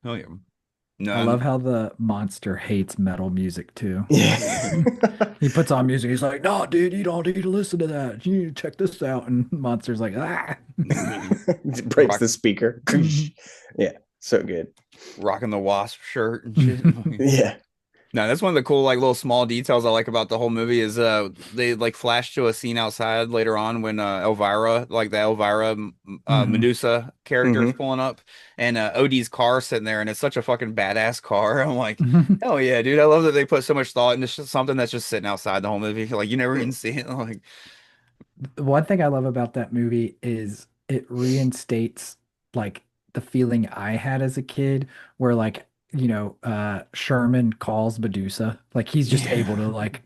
Oh yeah. I No, love how the monster hates metal music too. Yeah. He puts on music. He's like, "No, dude, you don't need to listen to that. You need to check this out." And Monster's like, "Ah." Breaks rock, the speaker. Yeah, so good. rocking the wasp shirt and shit. Yeah. No, that's one of the cool, like, little small details I like about the whole movie is they like flash to a scene outside later on when Elvira, like the Elvira Mhm. Medusa character is Hmm. pulling up, and Odie's car sitting there, and it's such a fucking badass car. I'm like, hell yeah, dude! I love that they put so much thought into something that's just sitting outside the whole movie. Like you never even see it. Like, One thing I love about that movie is it reinstates like the feeling I had as a kid where like, Sherman calls Medusa. Like he's just able yeah, to like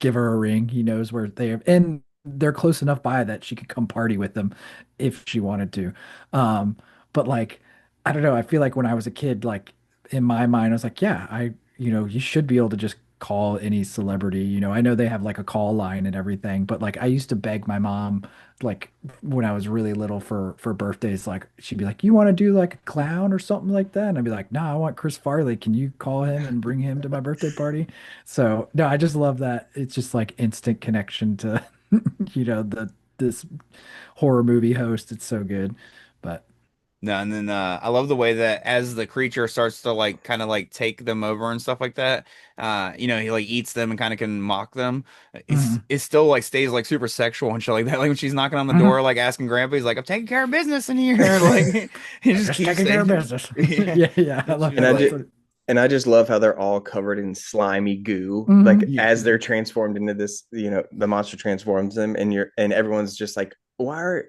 give her a ring. He knows where they are, and they're close enough by that she could come party with them if she wanted to. Um, but like, I don't know. I feel like when I was a kid, like in my mind, I was like, yeah, you should be able to just call any celebrity. I know they have like a call line and everything, but like I used to beg my mom, like when I was really little for birthdays, like she'd be like, "You want to do like a clown or something like that?" And I'd be like, "No, I want Chris Farley. Can you call him and bring him to my birthday party?" So no, I just love that. It's just like instant connection to, this horror movie host. It's so good. But no, and then I love the way that as the creature starts to like kind of like take them over and stuff like that, he like eats them and kind of can mock them. mhm, It still like stays like super sexual and shit like that. Like when she's knocking on the mhm. door, like asking Grandpa, he's like, "I'm taking care of business in here." Like he I'm just just keeps taking care of saying, business. yeah. Yeah, yeah, I It's love And just that. I That's just like, what, and I just love how they're all covered in slimy goo, like mhm. yeah, as they're transformed into this, the monster transforms them, and everyone's just like, why are,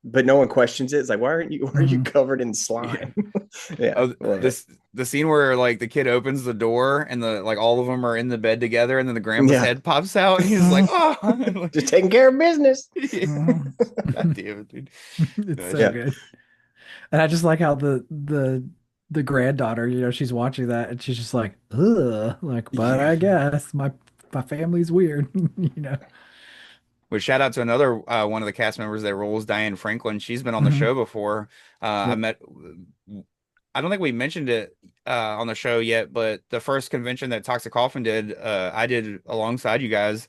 but no one questions it. It's like, why are you Mhm. covered in yeah. slime? Yeah, Oh, love it. the scene where like the kid opens the door and the like all of them are in the bed together and then the grandpa's Yeah, head pops out and he's like, "Oh." just taking care of business. Yeah. Mhm. God damn it, dude. No, It's it's so Yeah. good. And I just like how the the granddaughter, she's watching that and she's just like, ugh, like, but I guess my family's weird, you know. Which shout out to another one of the cast members that roles, Diane Franklin. She's been on the Mhm. show before. I Yep. met. I don't think we mentioned it on the show yet, but the first convention that Toxic Coffin did, I did alongside you guys,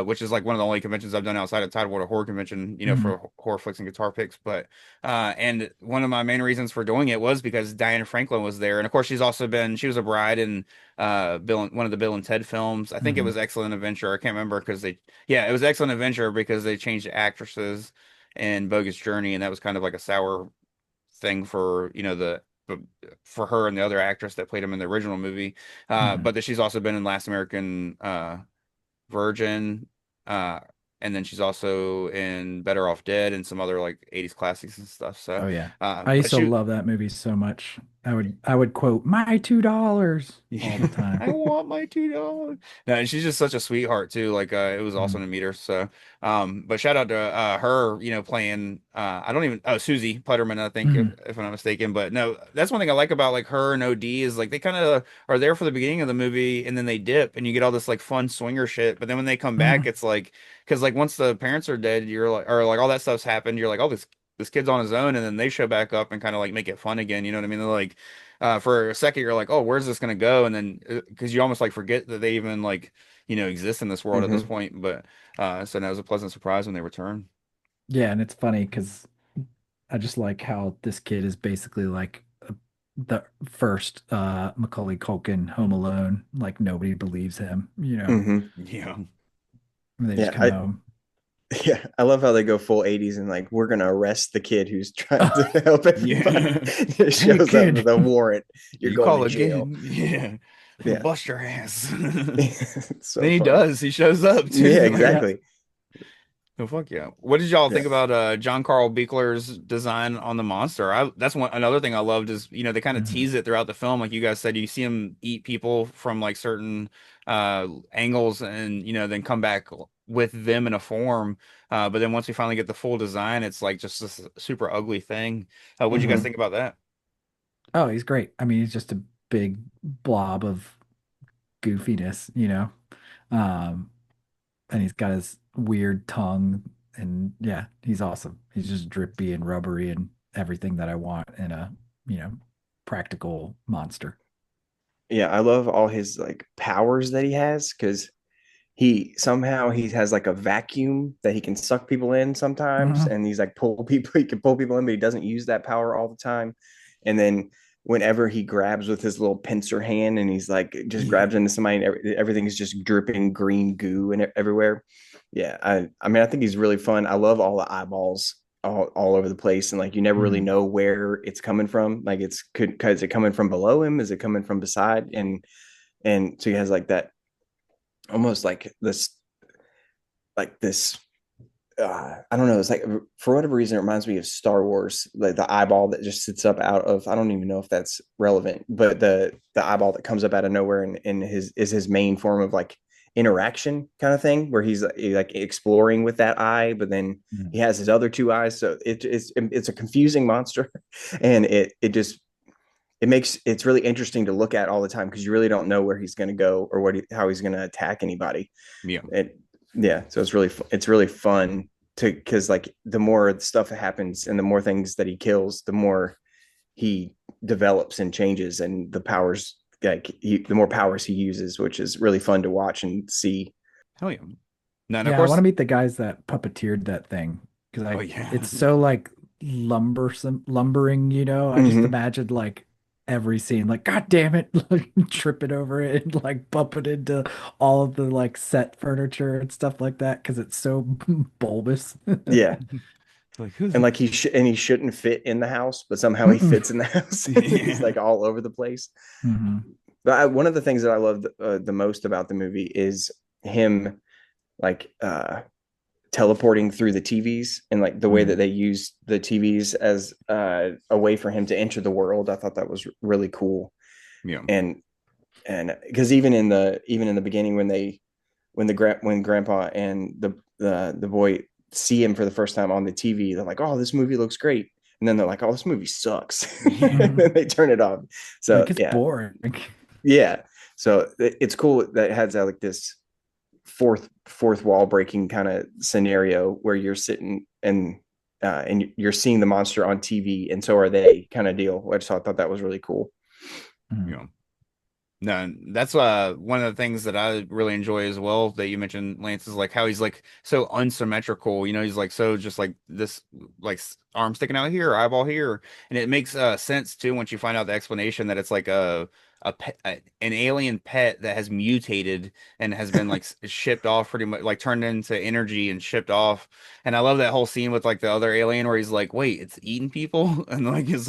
which is like one of the only conventions I've done outside of Tidewater Horror Convention, Mhm. for horror flicks and guitar picks. But and one of my main reasons for doing it was because Diane Franklin was there, and of course she was a bride in one of the Bill and Ted films. I think it Mhm. was Excellent Adventure. I can't remember because it was Excellent Adventure because they changed the actresses in Bogus Journey, and that was kind of like a sour thing for for her and the other actress that played him in the original movie. Mhm. But that she's also been in Last American Virgin, uh, and then she's also in Better Off Dead and some other like 80s classics and stuff. So, Oh yeah. I used but to she, love that movie so much. I would quote my $2 all the time. I want my $2. No, and she's just such a sweetheart too. Like, it was awesome to Mhm. meet her. So, but shout out to her, playing. I don't even. Oh, Susie Putterman, I think, Mhm. if I'm not mistaken. But no, that's one thing I like about like her and OD is like they kind of are there for the beginning of the movie and then they dip and you get all this like fun swinger shit. But then when they come back, Mhm. it's like because like once the parents are dead, you're like or like all that stuff's happened. You're like, oh, this kid's on his own, and then they show back up and kind of like make it fun again. You know what I mean? They're like for a second you're like, oh, where's this gonna go? And then because you almost like forget that they even like exist in this world at this Hmm. point. But so that was a pleasant surprise when they return. Yeah, and it's funny because I just like how this kid is basically like the first Macaulay Culkin Home Alone. Like nobody believes him, Hmm. Yeah. And they just Yeah, come home. yeah, I love how they go full 80s and like we're gonna arrest the kid who's trying to help everybody. Yeah. It Hey shows up kid. with a warrant. You're You going to call jail. again. Yeah. I'm gonna Yeah. bust your ass. It's so Then he funny. does. He shows up Yeah, too. Like, Yeah. exactly. oh fuck yeah! What did y'all Yeah. think about John Carl Buechler's design on the monster? That's another thing I loved is they kind of Mhm. tease it throughout the film, like you guys said. You see him eat people from like certain angles, and then come back with them in a form. But then once we finally get the full design, it's like just this super ugly thing. What did you guys Hmm. think about that? Oh, he's great. I mean, he's just a big blob of goofiness. Um, and he's got his weird tongue, and yeah, he's awesome. He's just drippy and rubbery and everything that I want in a, you know, practical monster. Yeah, I love all his like powers that he has because he has like a vacuum that he can suck people in sometimes, Mhm. and he's like pull people, he can pull people in, but he doesn't use that power all the time. And then whenever he grabs with his little pincer hand and he's like just Yeah. grabs into somebody and everything's just dripping green goo and everywhere. Yeah, I mean I think he's really fun. I love all the eyeballs all over the place, and like you never really Mhm. know where it's coming from. Like is it coming from below him? Is it coming from beside? And so he has like that almost like this I don't know. It's like for whatever reason, it reminds me of Star Wars, like the eyeball that just sits up out of. I don't even know if that's relevant, but the eyeball that comes up out of nowhere and his is his main form of like interaction kind of thing, where he's like exploring with that eye, but then he Mhm. has his other two eyes. So it's a confusing monster, and it's really interesting to look at all the time because you really don't know where he's going to go or how he's going to attack anybody. Yeah. It Yeah, so it's really fun to because like the more stuff that happens and the more things that he kills, the more he develops and changes, and the more powers he uses, which is really fun to watch and see. Hell yeah. No, and of Yeah, I want course. to meet the guys that puppeteered that thing because Oh I yeah. it's so like lumbering. I just Hmm. imagined like every scene, like God damn it, like tripping over it and like bumping into all of the like set furniture and stuff like that because it's so bulbous. Yeah, Like who's and it? like he shouldn't fit in the house, but somehow he Mm-mm. fits in the house. He's Yeah. like all over the place. Mhm. But one of the things that I love the most about the movie is him like teleporting through the TVs and like the way that Mhm. they use the TVs as a way for him to enter the world. I thought that was really cool. Yeah. And because even in the beginning when grandpa and the boy see him for the first time on the TV, they're like, "Oh, this movie looks great." and then they're like, "Oh, this movie sucks," and then they turn it off. So Like it's yeah, boring. yeah. So it's cool that it has like this fourth wall breaking kind of scenario where you're sitting and you're seeing the monster on TV, and so are they, kind of deal. I thought that was really cool. Mhm. Yeah. No, that's one of the things that I really enjoy as well that you mentioned, Lance, is like how he's like so unsymmetrical. You know, he's like so just like this, like arm sticking out here, eyeball here, and it makes sense too once you find out the explanation that it's like a pet, an alien pet that has mutated and has been like shipped off pretty much, like turned into energy and shipped off. And I love that whole scene with like the other alien where he's like, "Wait, it's eating people," and like that's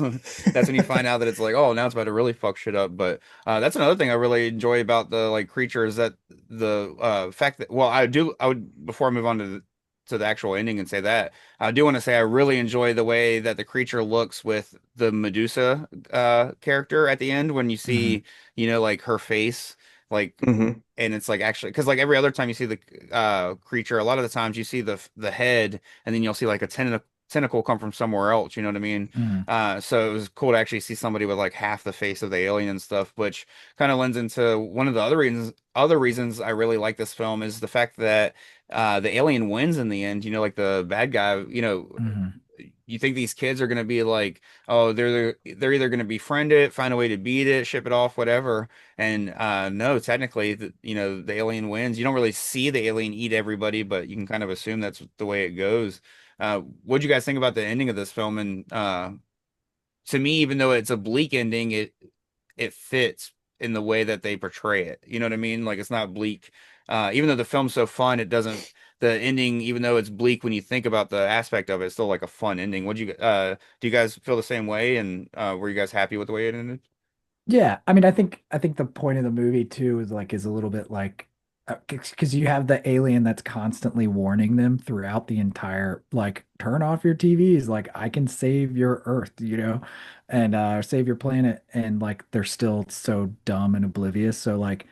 when you find out that it's like, oh, now it's about to really fuck shit up, but. That's another thing I really enjoy about the like creature is that the fact that well I would before I move on to the actual ending and say that I do want to say I really enjoy the way that the creature looks with the Medusa character at the end when you Mhm. see like her face like Hmm. and it's like actually because like every other time you see the creature a lot of the times you see the head and then you'll see like a tentacle come from somewhere else, you know what I mean? Mhm. So it was cool to actually see somebody with like half the face of the alien and stuff, which kind of lends into one of the other reasons I really like this film is the fact that the alien wins in the end, like the bad guy, Mhm. you think these kids are going to be like, oh, they're either going to befriend it, find a way to beat it, ship it off, whatever. And no, technically, the alien wins. You don't really see the alien eat everybody, but you can kind of assume that's the way it goes. What'd you guys think about the ending of this film? And to me, even though it's a bleak ending, it fits in the way that they portray it. You know what I mean? Like it's not bleak. Even though the film's so fun, it doesn't. The ending, even though it's bleak when you think about the aspect of it, it's still like a fun ending. Do you guys feel the same way? And were you guys happy with the way it ended? Yeah, I mean, I think the point of the movie too is a little bit like because you have the alien that's constantly warning them throughout the entire like turn off your TVs, like I can save your Earth, and save your planet, and like they're still so dumb and oblivious. So like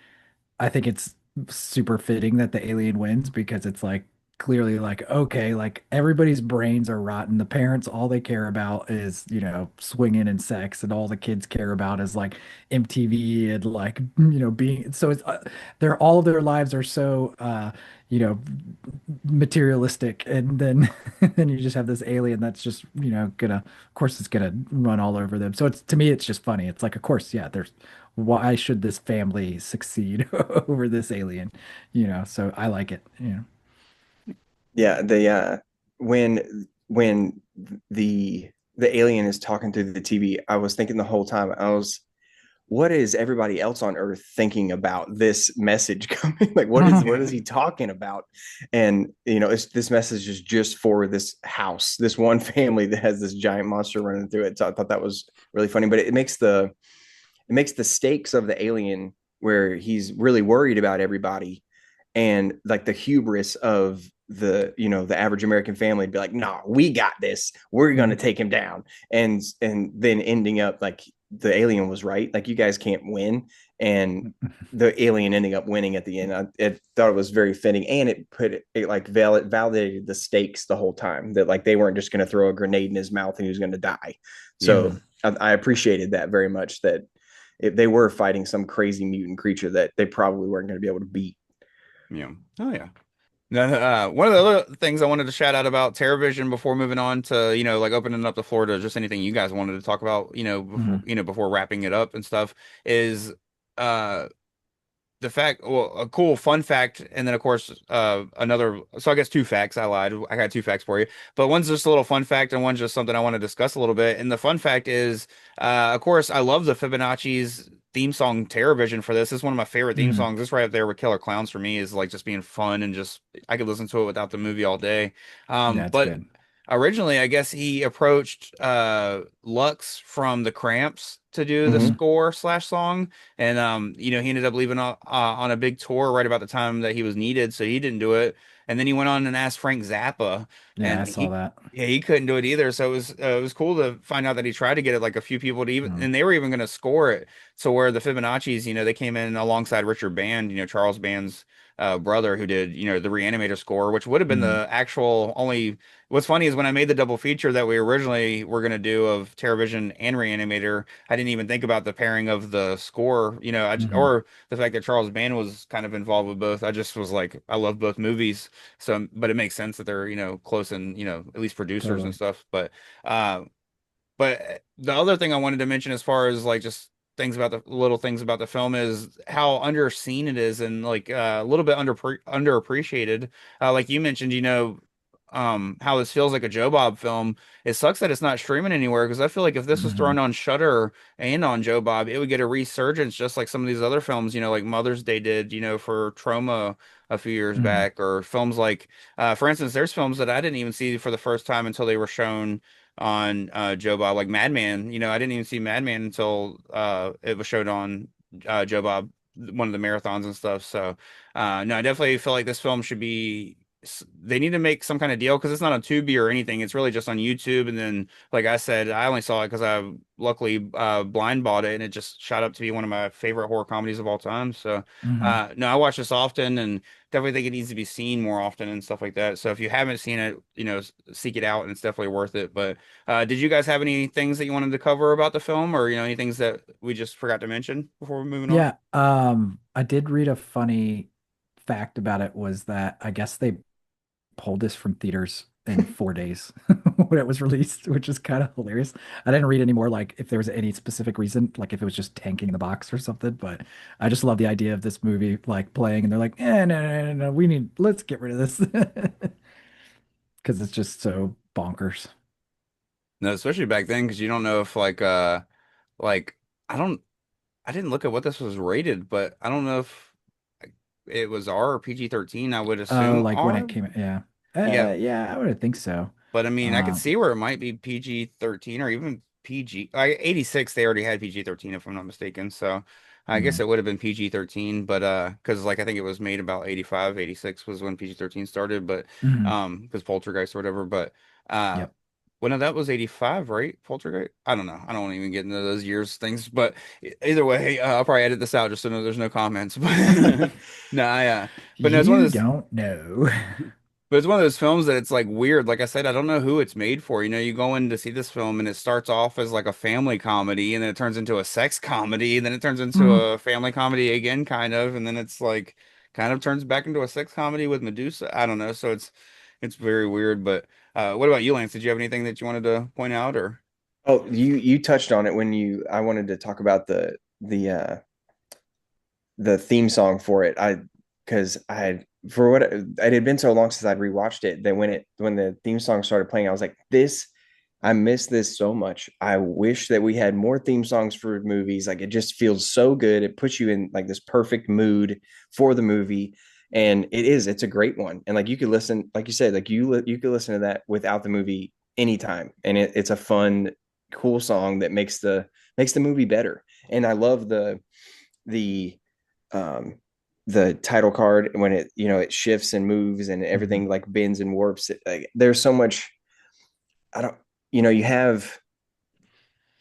I think it's super fitting that the alien wins because it's like clearly like okay, like everybody's brains are rotten. The parents all they care about is, swinging and sex, and all the kids care about is like MTV and like, being so it's they're all of their lives are so you know materialistic, and then then you just have this alien that's just, gonna of course it's gonna run all over them. So it's to me it's just funny. It's like of course, yeah, there's why should this family succeed over this alien? So I like it. Yeah, when the alien is talking through the TV, I was thinking the whole time, what is everybody else on Earth thinking about this message coming? Like, what is he talking about? And this message is just for this house, this one family that has this giant monster running through it. So I thought that was really funny, but it makes the stakes of the alien where he's really worried about everybody, and like the hubris of the average American family to be like, "No, we got this. We're going to take him down." And then ending up like the alien was right. Like, you guys can't win. And the alien ending up winning at the end. I thought it was very fitting, and it like validated the stakes the whole time, that like they weren't just going to throw a grenade in his mouth and he was going to die. Yeah. So I appreciated that very much, that if they were fighting some crazy mutant creature that they probably weren't going to be able to beat. Yeah. Oh yeah. No, one of the other things I wanted to shout out about Terrorvision before moving on to, like opening up the floor to just anything you guys wanted to talk about, before, Mhm. before wrapping it up and stuff is, uh, the fact, well, a cool fun fact, and then of course, another. So I guess two facts. I lied. I got two facts for you, but one's just a little fun fact, and one's just something I want to discuss a little bit. And the fun fact is, of course, I love the Fibonacci's theme song "Terrorvision" for this. This is one of my favorite theme Mhm. songs. This right up there with "Killer Clowns" for me is like just being fun and just I could listen to it without the movie all day. Yeah, it's But good. originally, I guess he approached Lux from the Cramps to do the Mm-hmm. score slash song, and he ended up leaving on a big tour right about the time that he was needed, so he didn't do it. And then he went on and asked Frank Zappa Yeah, I saw that. he couldn't do it either. So it was cool to find out that he tried to get it like a few people to even, Mm. and they were even going to score it. So where the Fibonacci's, they came in alongside Richard Band, Charles Band's brother, who did the Reanimator score, which would have been Mm. the actual only. What's funny is when I made the double feature that we originally were going to do of Terrorvision and Reanimator, I didn't even think about the pairing of the score, Mhm. or the fact that Charles Band was kind of involved with both. I just was like, I love both movies. So, but it makes sense that they're, close and, at least producers and Totally. stuff. Uh, but the other thing I wanted to mention as far as like just things about the little things about the film is how underseen it is and like a little bit underappreciated. Like you mentioned, how this feels like a Joe Bob film. It sucks that it's not streaming anywhere because I feel like if this was Mhm. thrown on Shudder and on Joe Bob, it would get a resurgence just like some of these other films, like Mother's Day did, for Trauma a few years Mhm. back, or films like, for instance, there's films that I didn't even see for the first time until they were shown on Joe Bob, like Madman. I didn't even see Madman until it was showed on Joe Bob, one of the marathons and stuff. So no, I definitely feel like this film should be. They need to make some kind of deal because it's not on Tubi or anything. It's really just on YouTube. And then, like I said, I only saw it because I luckily blind bought it, and it just shot up to be one of my favorite horror comedies of all time. So Mhm. no, I watch this often, and definitely think it needs to be seen more often and stuff like that. So if you haven't seen it, seek it out, and it's definitely worth it. But did you guys have any things that you wanted to cover about the film, or any things that we just forgot to mention before we're moving on? Yeah, I did read a funny fact about it was that I guess they pulled this from theaters in 4 days when it was released, which is kind of hilarious. I didn't read any more like if there was any specific reason, like if it was just tanking the box or something, but I just love the idea of this movie like playing and they're like, no, let's get rid of this because it's just so bonkers. No, especially back then, because you don't know if like I don't I didn't look at what this was rated, but I don't know if it was R or PG-13. I would Oh, assume like when it R. came, yeah. Yeah, Yeah, I would think so. but I mean, I could Um, see where it might be PG-13 or even PG. 86, they already had PG-13 if I'm not mistaken. So I guess mm, it would have been PG-13, but because like I think it was made about 85, 86 was when PG-13 started, but mhm, because Poltergeist or whatever, but uh yep. well, no, that was 85, right? Poltergeist? I don't know. I don't want to even get into those years things, but either way, I'll probably edit this out just so there's no comments. But no, but no, it's one of You those. don't know. But it's one of those films that it's like weird. Like I said, I don't know who it's made for. You go in to see this film and it starts off as like a family comedy and then it turns into a sex comedy and then it turns into Mm. a family comedy again, kind of. And then it's like kind of turns back into a sex comedy with Medusa. I don't know. So it's very weird. But what about you, Lance? Did you have anything that you wanted to point out or? Oh, you touched on it when I wanted to talk about the theme song for it. Because I had for what it had been so long since I'd rewatched it that when the theme song started playing, I was like, this I miss this so much. I wish that we had more theme songs for movies. Like it just feels so good. It puts you in like this perfect mood for the movie. And it's a great one. And like you could listen, like you said, like you could listen to that without the movie anytime. And it's a fun, cool song that makes the movie better. And I love the um the title card when it shifts and moves and Mhm. everything like bends and warps. Like there's so much. I don't you know you have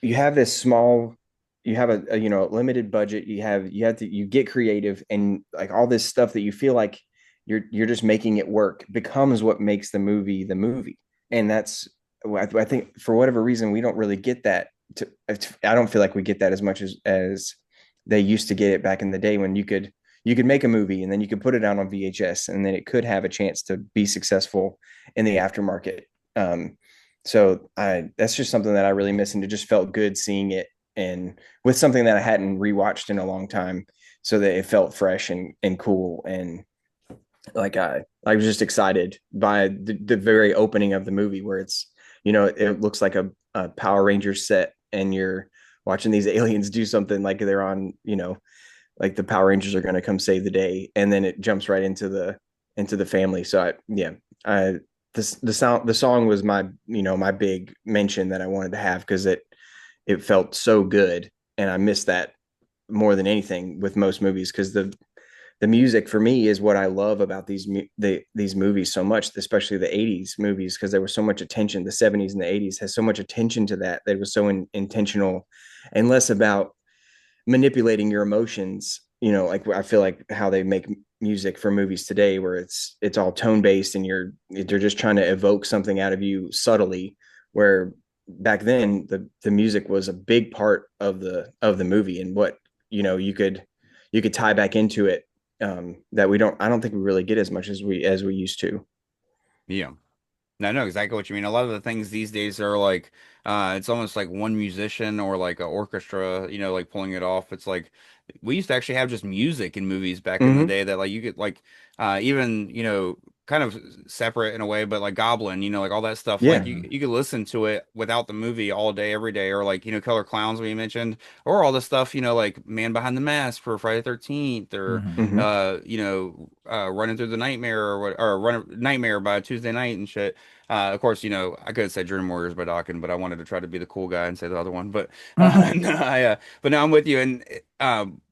this small you have a limited budget. You get creative, and like all this stuff that you feel like you're just making it work becomes what makes the movie. And that's I think for whatever reason we don't really get that. I don't feel like we get that as much as they used to get it back in the day when you could make a movie and then you could put it out on VHS and then it could have a chance to be successful in the aftermarket. So that's just something that I really miss, and it just felt good seeing it and with something that I hadn't rewatched in a long time, so that it felt fresh and cool. And like I was just excited by the very opening of the movie where it looks like a Power Rangers set and you're watching these aliens do something like they're on, like the Power Rangers are going to come save the day, and then it jumps right into the family. So I the song was my big mention that I wanted to have because it felt so good, and I miss that more than anything with most movies because the the music for me is what I love about these movies so much, especially the 80s movies, because there was so much attention. The 70s and the 80s has so much attention to that it was so intentional and less about manipulating your emotions. Like I feel like how they make music for movies today, where it's all tone based and they're just trying to evoke something out of you subtly. Where back then the music was a big part of the movie and what you could tie back into it, that I don't think we really get as much as we used to. Yeah. No, I know exactly what you mean. A lot of the things these days are like, it's almost like one musician or like an orchestra, like pulling it off. It's like we used to actually have just music in movies back in the Mm-hmm. day that like you could like, even, kind of separate in a way, but like Goblin, like all that stuff, like Yeah. you could listen to it without the movie all day, every day, or like, Killer Clowns we mentioned, or all the stuff, like Man Behind the Mask for Friday the 13th, or Hmm. Mm-hmm. Running Through the Nightmare or what, or Run Nightmare by Tuesday Night and shit. Of course, I could have said Dream Warriors by Dokken, but I wanted to try to be the cool guy and say the other one. But no, but now I'm with you, and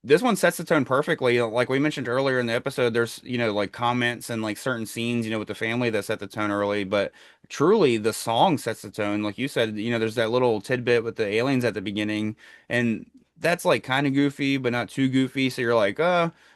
this one sets the tone perfectly. Like we mentioned earlier in the episode, there's like comments and like certain scenes, with the family that set the tone early. But truly, the song sets the tone. Like you said, there's that little tidbit with the aliens at the beginning, and that's like kind of goofy, but not too goofy. So you're like,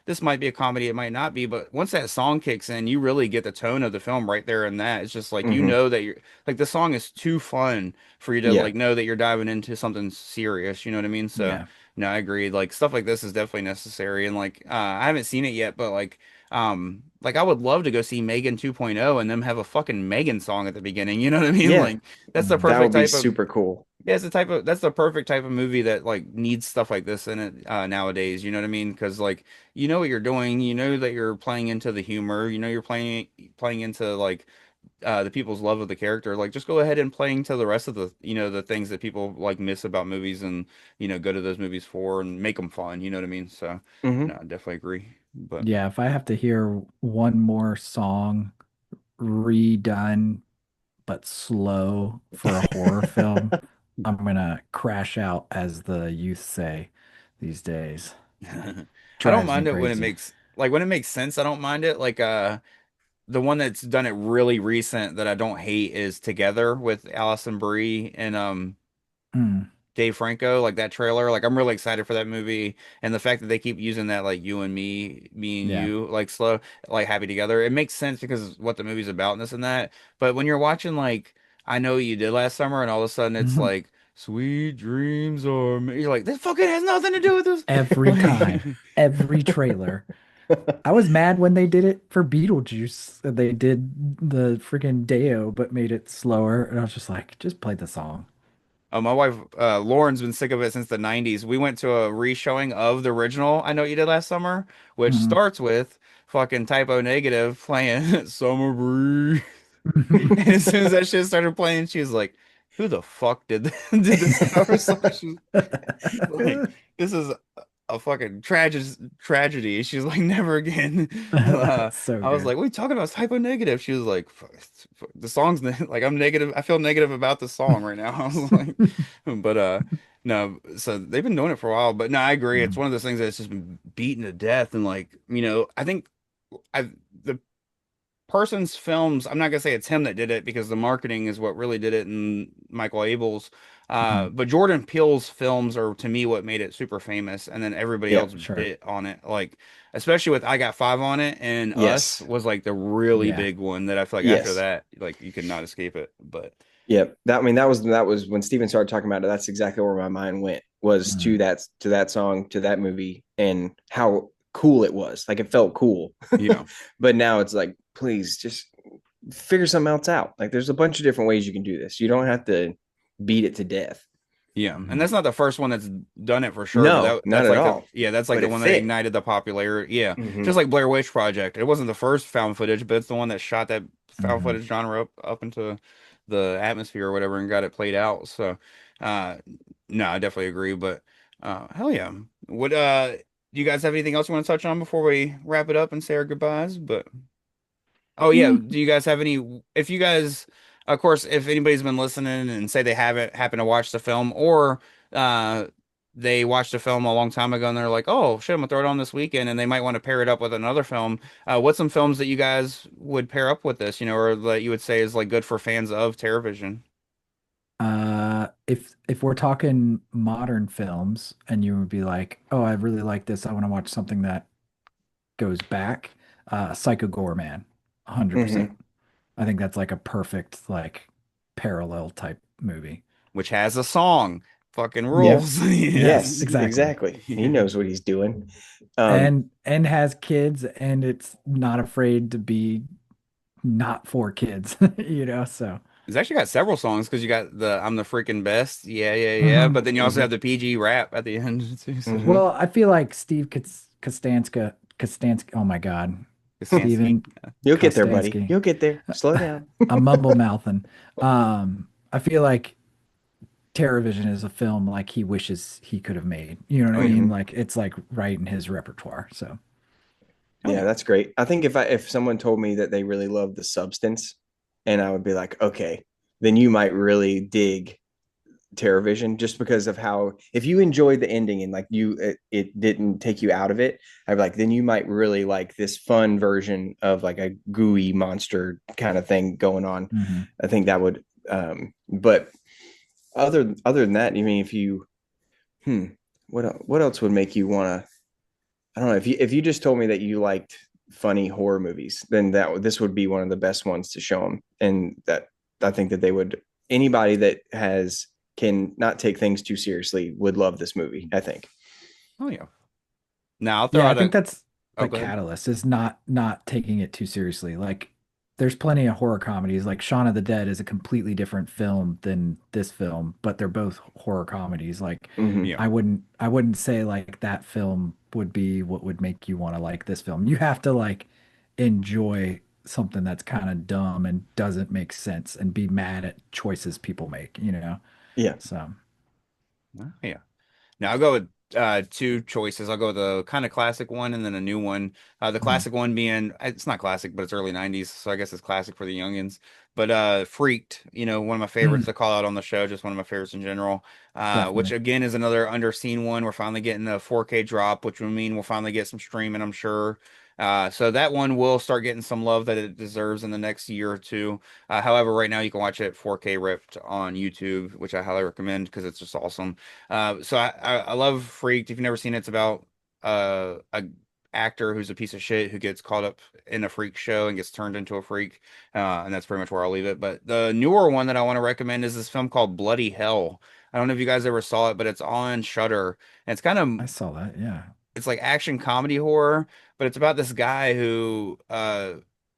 this might be a comedy, it might not be, but once that song kicks in, you really get the tone of the film right there and that. It's just like Mm-hmm. that you're like the song is too fun for you to Yeah. like know that you're diving into something serious, you know what I mean? So Yeah. no, I agree. Like stuff like this is definitely necessary. And like I haven't seen it yet, but like I would love to go see Megan 2.0 and them have a fucking Megan song at the beginning. You know what I mean? Yeah. Like that's the Mhm. That perfect would be type of super cool. yeah, that's the perfect type of movie that like needs stuff like this in it nowadays. You know what I mean? Because like you know what you're doing, you know that you're playing into the humor, you're playing into like the people's love of the character. Like just go ahead and playing to the rest of the the things that people like miss about movies and go to those movies for and make them fun. You know what I mean? So no, Mm-hmm. I definitely agree. But Yeah, if I have to hear one more song redone but slow for a horror film, I'm gonna crash out, as the youth say these days. I don't Drives me mind it when it crazy. makes like when it makes sense. I don't mind it. Like the one that's done it really recent that I don't hate is Together with Allison Brie and Mm, Dave Franco, like that trailer. Like I'm really excited for that movie, and the fact that they keep using that like you and me and yeah. you, like slow, like happy together. It makes sense because of what the movie's about and this and that. But when you're watching like I Know What You Did Last Summer, and all of a sudden it's Mhm. like Sweet Dreams Are Made, you're like this fucking has nothing to do with this. Every time, every trailer. I was mad when they did it for Beetlejuice. They did the freaking Deo, but made it slower. And I was just like, just play the song. Oh, my wife, Lauren's been sick of it since the 90s. We went to a re-showing of the original I Know What You Did Last Summer, which Mhm. starts with fucking Typo Negative playing Summer Breeze. And as soon as that shit started playing, she was like, "Who the fuck did did this cover song?" She was like, "This is a fucking tragedy." She's like, "Never again." Uh, So I was good. like, "What are you talking about? It's Typo Negative." She was like, "The song's like I'm negative. I feel negative about the song right now." I was like, "But no." So they've been doing it for a while, but no, I agree. It's Mhm. one of those things that's just been beaten to death, and like I think I the person's films, I'm not gonna say it's him that did it because the marketing is what really did it and Michael Abels. Mhm. But Jordan Peele's films are to me what made it super famous, and then everybody Yeah. else Sure. bit on it. Like especially with I Got Five on It and Us Yes. was like the really Yeah. big one that I feel like after Yes. that, like you could not escape it. But Yep. That was when Steven started talking about it. That's exactly where my mind went, was to Mhm. that song, to that movie, and how cool it was. Like it felt cool. yeah. But now it's like, please just figure something else out. Like there's a bunch of different ways you can do this. You don't have to beat it to death. Yeah, and Mhm. that's not the first one that's done it for sure, but No, not that's at like all. that's like But the it one that fit. ignited the popularity. Yeah, Hmm. just like Blair Witch Project. It wasn't the first found footage, but it's the one that shot that found Mhm. footage genre up into the atmosphere or whatever and got it played out. So, uh, no, I definitely agree. But hell yeah, what do you guys have anything else you want to touch on before we wrap it up and say our goodbyes? But oh yeah, Mm. do you guys have any? If you guys, of course, if anybody's been listening and say they haven't happened to watch the film, or uh, they watched a film a long time ago and they're like, oh shit, I'm gonna throw it on this weekend, and they might want to pair it up with another film. What's some films that you guys would pair up with this, or that you would say is like good for fans of Terrorvision? If we're talking modern films and you would be like, oh, I really like this, I want to watch something that goes back, Psycho Gorman, 100%. Hmm. I think that's like a perfect like parallel type movie. Which has a song. Fucking Yeah. rules. Yeah. Yes, Yes, exactly. exactly. He Yeah. knows what he's doing. Um, And has kids and it's not afraid to be not for kids, so It's actually got several songs because you got the I'm the freaking best. Yeah, yeah, yeah. Mhm. But then you also have mhm, the PG rap at the end too. So mhm. Well, I feel like Steve Kostanski, oh my God, Kostansky. Steven You'll get there, buddy. Kostansky. You'll get there. Slow down. I'm mumble mouthing. I feel like Terrorvision is a film like he wishes he could have made. You know what Oh I yeah. mean? Mhm. Like it's like right in his repertoire. So Oh Yeah, yeah. that's great. I think if someone told me that they really love the substance, and I would be like, okay, then you might really dig Terrorvision just because of how if you enjoyed the ending and like it didn't take you out of it, I'd be like, then you might really like this fun version of like a gooey monster kind of thing going on. mhm. I think that would but other than that, I mean if you hmm what else would make you want to I don't know if you just told me that you liked funny horror movies, then this would be one of the best ones to show them, and that I think that they would anybody that has can not take things too seriously would love this movie. I think. Oh yeah. Now I'll throw Yeah, I out think a. that's Oh, the go ahead. catalyst is not taking it too seriously. Like there's plenty of horror comedies. Like Shaun of the Dead is a completely different film than this film, but they're both horror comedies. Like Hmm. Yeah. I wouldn't say like that film would be what would make you want to like this film. You have to like enjoy something that's kind of dumb and doesn't make sense and be mad at choices people make. Yeah. So, Oh, yeah. Now I'll go with two choices. I'll go with a kind of classic one and then a new one. The mhm. classic one being it's not classic, but it's early 90s, so I guess it's classic for the youngins. But Freaked, one of my favorites Mm, to call out on the show, just one of my favorites in general. Which definitely. again is another underseen one. We're finally getting a 4K drop, which will mean we'll finally get some streaming, I'm sure. So that one will start getting some love that it deserves in the next year or two. However, right now you can watch it 4K ripped on YouTube, which I highly recommend because it's just awesome. So I love Freaked. If you've never seen it, it's about a actor who's a piece of shit who gets caught up in a freak show and gets turned into a freak. And that's pretty much where I'll leave it. But the newer one that I want to recommend is this film called Bloody Hell. I don't know if you guys ever saw it, but it's on Shudder. And it's kind of I saw that. Yeah. it's like action comedy horror, but it's about this guy who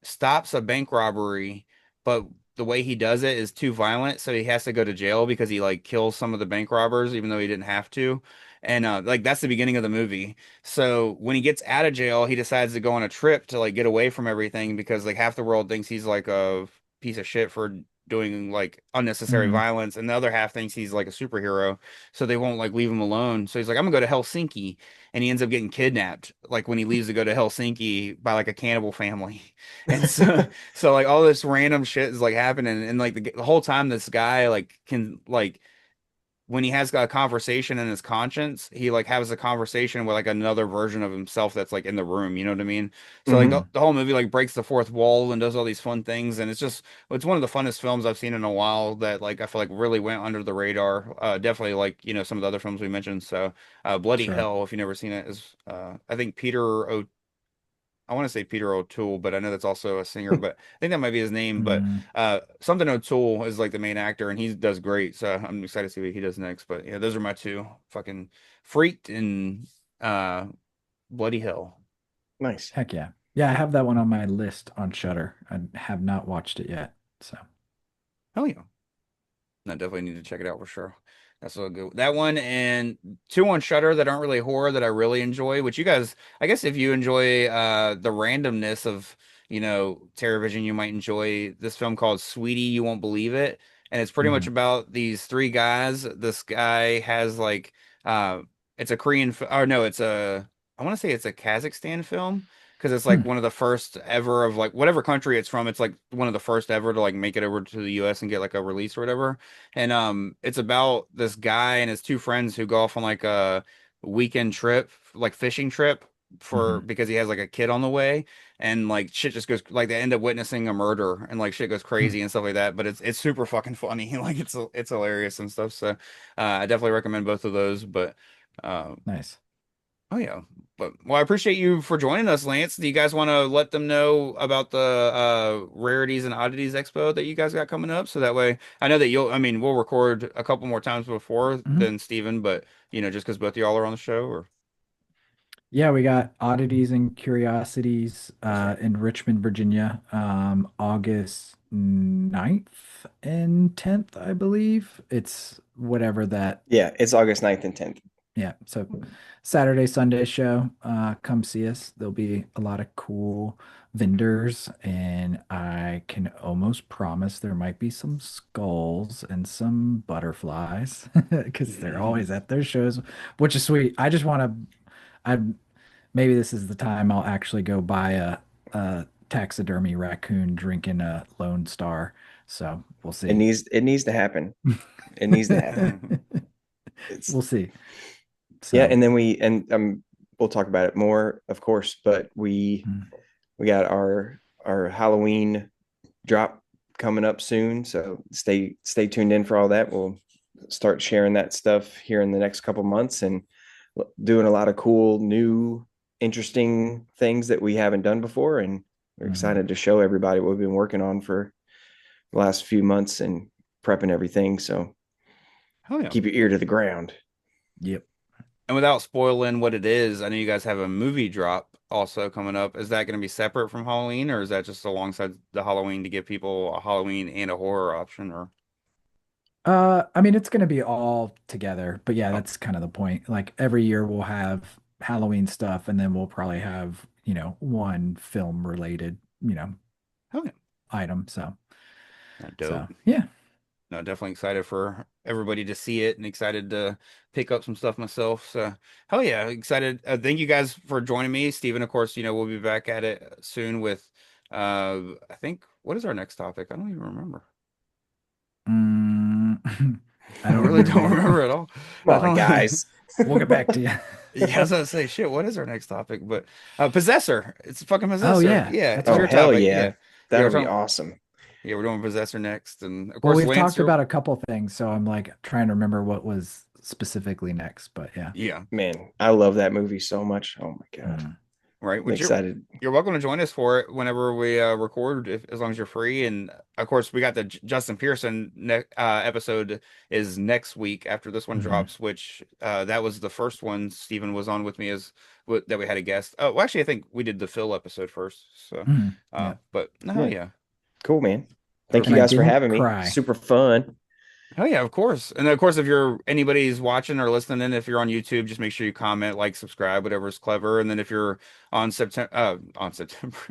stops a bank robbery, but the way he does it is too violent, so he has to go to jail because he like kills some of the bank robbers even though he didn't have to. And like that's the beginning of the movie. So when he gets out of jail, he decides to go on a trip to like get away from everything because like half the world thinks he's like a piece of shit for doing like unnecessary Mhm. violence, and the other half thinks he's like a superhero, so they won't like leave him alone. So he's like, I'm gonna go to Helsinki, and he ends up getting kidnapped like when he leaves to go to Helsinki by like a cannibal family. And so like all this random shit is like happening, and like the whole time this guy like can like when he has a conversation in his conscience, he like has a conversation with like another version of himself that's like in the room, you know what I mean? So like the, Hmm. the whole movie like breaks the fourth wall and does all these fun things, and it's one of the funnest films I've seen in a while that like I feel like really went under the radar. Definitely like some of the other films we mentioned. So Bloody Sure. Hell, if you've never seen it, is I think I want to say Peter O'Toole, but I know that's also a singer, but I think that might be his name. But Mm. something O'Toole is like the main actor, and he does great. So I'm excited to see what he does next. But yeah, those are my two. Fucking Freaked and uh, Bloody Hell. Nice. Heck yeah. Yeah, I have that one on my list on Shudder. I have not watched it yet. So, Hell yeah. I definitely need to check it out for sure. That's a good that one and two on Shutter that aren't really horror that I really enjoy. Which you guys, I guess, if you enjoy the randomness of Terrorvision, you might enjoy this film called Sweetie, You Won't Believe It, and it's pretty much mhm. about these three guys. This guy has like it's a Korean, or no, it's a I want to say it's a Kazakhstan film, because it's like one of the first ever of like whatever country it's from. It's like one of the first ever to like make it over to the US and get like a release or whatever. And it's about this guy and his two friends who go off on like a weekend trip, like fishing trip for because he has like a kid on the way, and like shit just goes like they end up witnessing a murder and like shit goes crazy and stuff like that. But it's super fucking funny. Like it's hilarious and stuff. So I definitely recommend both of those. But Nice. oh yeah. But well, I appreciate you for joining us, Lance. Do you guys want to let them know about the Rarities and Oddities Expo that you guys got coming up? So that way, I know that we'll record a couple more times before than Steven, but just because both of y'all are on the show, or Yeah, we got Oddities and Curiosities in Richmond, Virginia, August 9th and 10th, I believe. It's whatever that. Yeah, it's August 9th and 10th. Yeah, so Saturday, Sunday show. Come see us. There'll be a lot of cool vendors, and I can almost promise there might be some skulls and some butterflies because they're always at their shows, which is sweet. I just want to. I maybe this is the time I'll actually go buy a taxidermy raccoon drinking a Lone Star. So we'll see. It needs to happen. It needs to happen. We'll see. So, yeah, and then we'll talk about it more, of course, but we got our Halloween drop coming up soon, so stay tuned in for all that. We'll start sharing that stuff here in the next couple months and doing a lot of cool, new, interesting things that we haven't done before, and we're excited to show everybody what we've been working on for the last few months and prepping everything. So keep your ear to the ground. Yep. And without spoiling what it is, I know you guys have a movie drop also coming up. Is that going to be separate from Halloween, or is that just alongside the Halloween to give people a Halloween and a horror option? Or I mean, it's going to be all together, but yeah, that's kind of the point. Like every year we'll have Halloween stuff, and then we'll probably have, one film related, item. So, dope. Yeah. No, definitely excited for everybody to see it and excited to pick up some stuff myself. So, hell yeah, excited. Thank you guys for joining me. Steven, of course, we'll be back at it soon with, I think, what is our next topic? I don't even remember. I don't really don't remember at all. Come on, guys. We'll get back to you. Yeah, I was gonna say, shit, what is our next topic? But Possessor. It's fucking Possessor. Oh, yeah. Yeah. Oh, hell yeah. That would be awesome. Yeah, we're doing Possessor next. And of course, we've talked about a couple things, so I'm like trying to remember what was specifically next, but yeah. Yeah. Man, I love that movie so much. Oh my God. Right. I'm excited. You're welcome to join us for it whenever we record, as long as you're free. And of course, we got the Justin Pearson episode is next week after this one drops, which that was the first one Steven was on with me that we had a guest. Oh, well, actually, I think we did the Phil episode first. So, but no, yeah. Cool, man. Thank you guys for having me. Super fun. Oh yeah, of course. And of course, if anybody's watching or listening, if you're on YouTube, just make sure you comment, like, subscribe, whatever is clever. And then if you're on September,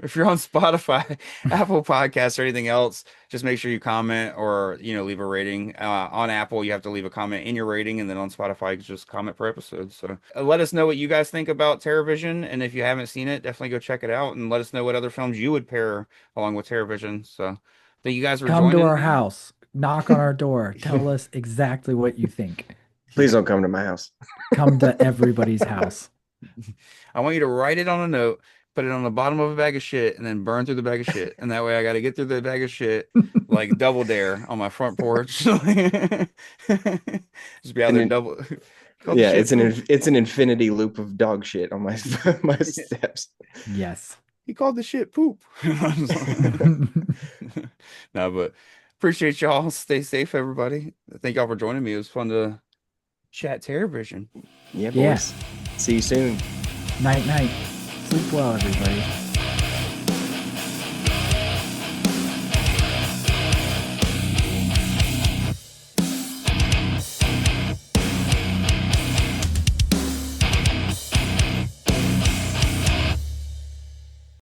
if you're on Spotify, Apple Podcasts, or anything else, just make sure you comment or leave a rating. On Apple, you have to leave a comment in your rating, and then on Spotify, just comment per episode. So let us know what you guys think about Terrorvision, and if you haven't seen it, definitely go check it out, and let us know what other films you would pair along with Terrorvision. So thank you guys for joining. Come to our house. Knock on our door. Tell us exactly what you think. Please don't come to my house. Come to everybody's house. I want you to write it on a note, put it on the bottom of a bag of shit, and then burn through the bag of shit. And that way I got to get through the bag of shit like Double Dare on my front porch. Just be out there double. Yeah, it's an infinity loop of dog shit on my steps. Yes. He called the shit poop. No, but appreciate y'all. Stay safe, everybody. Thank y'all for joining me. It was fun to chat Terrorvision. Yeah, boys. See you soon. Night. Sleep well, everybody.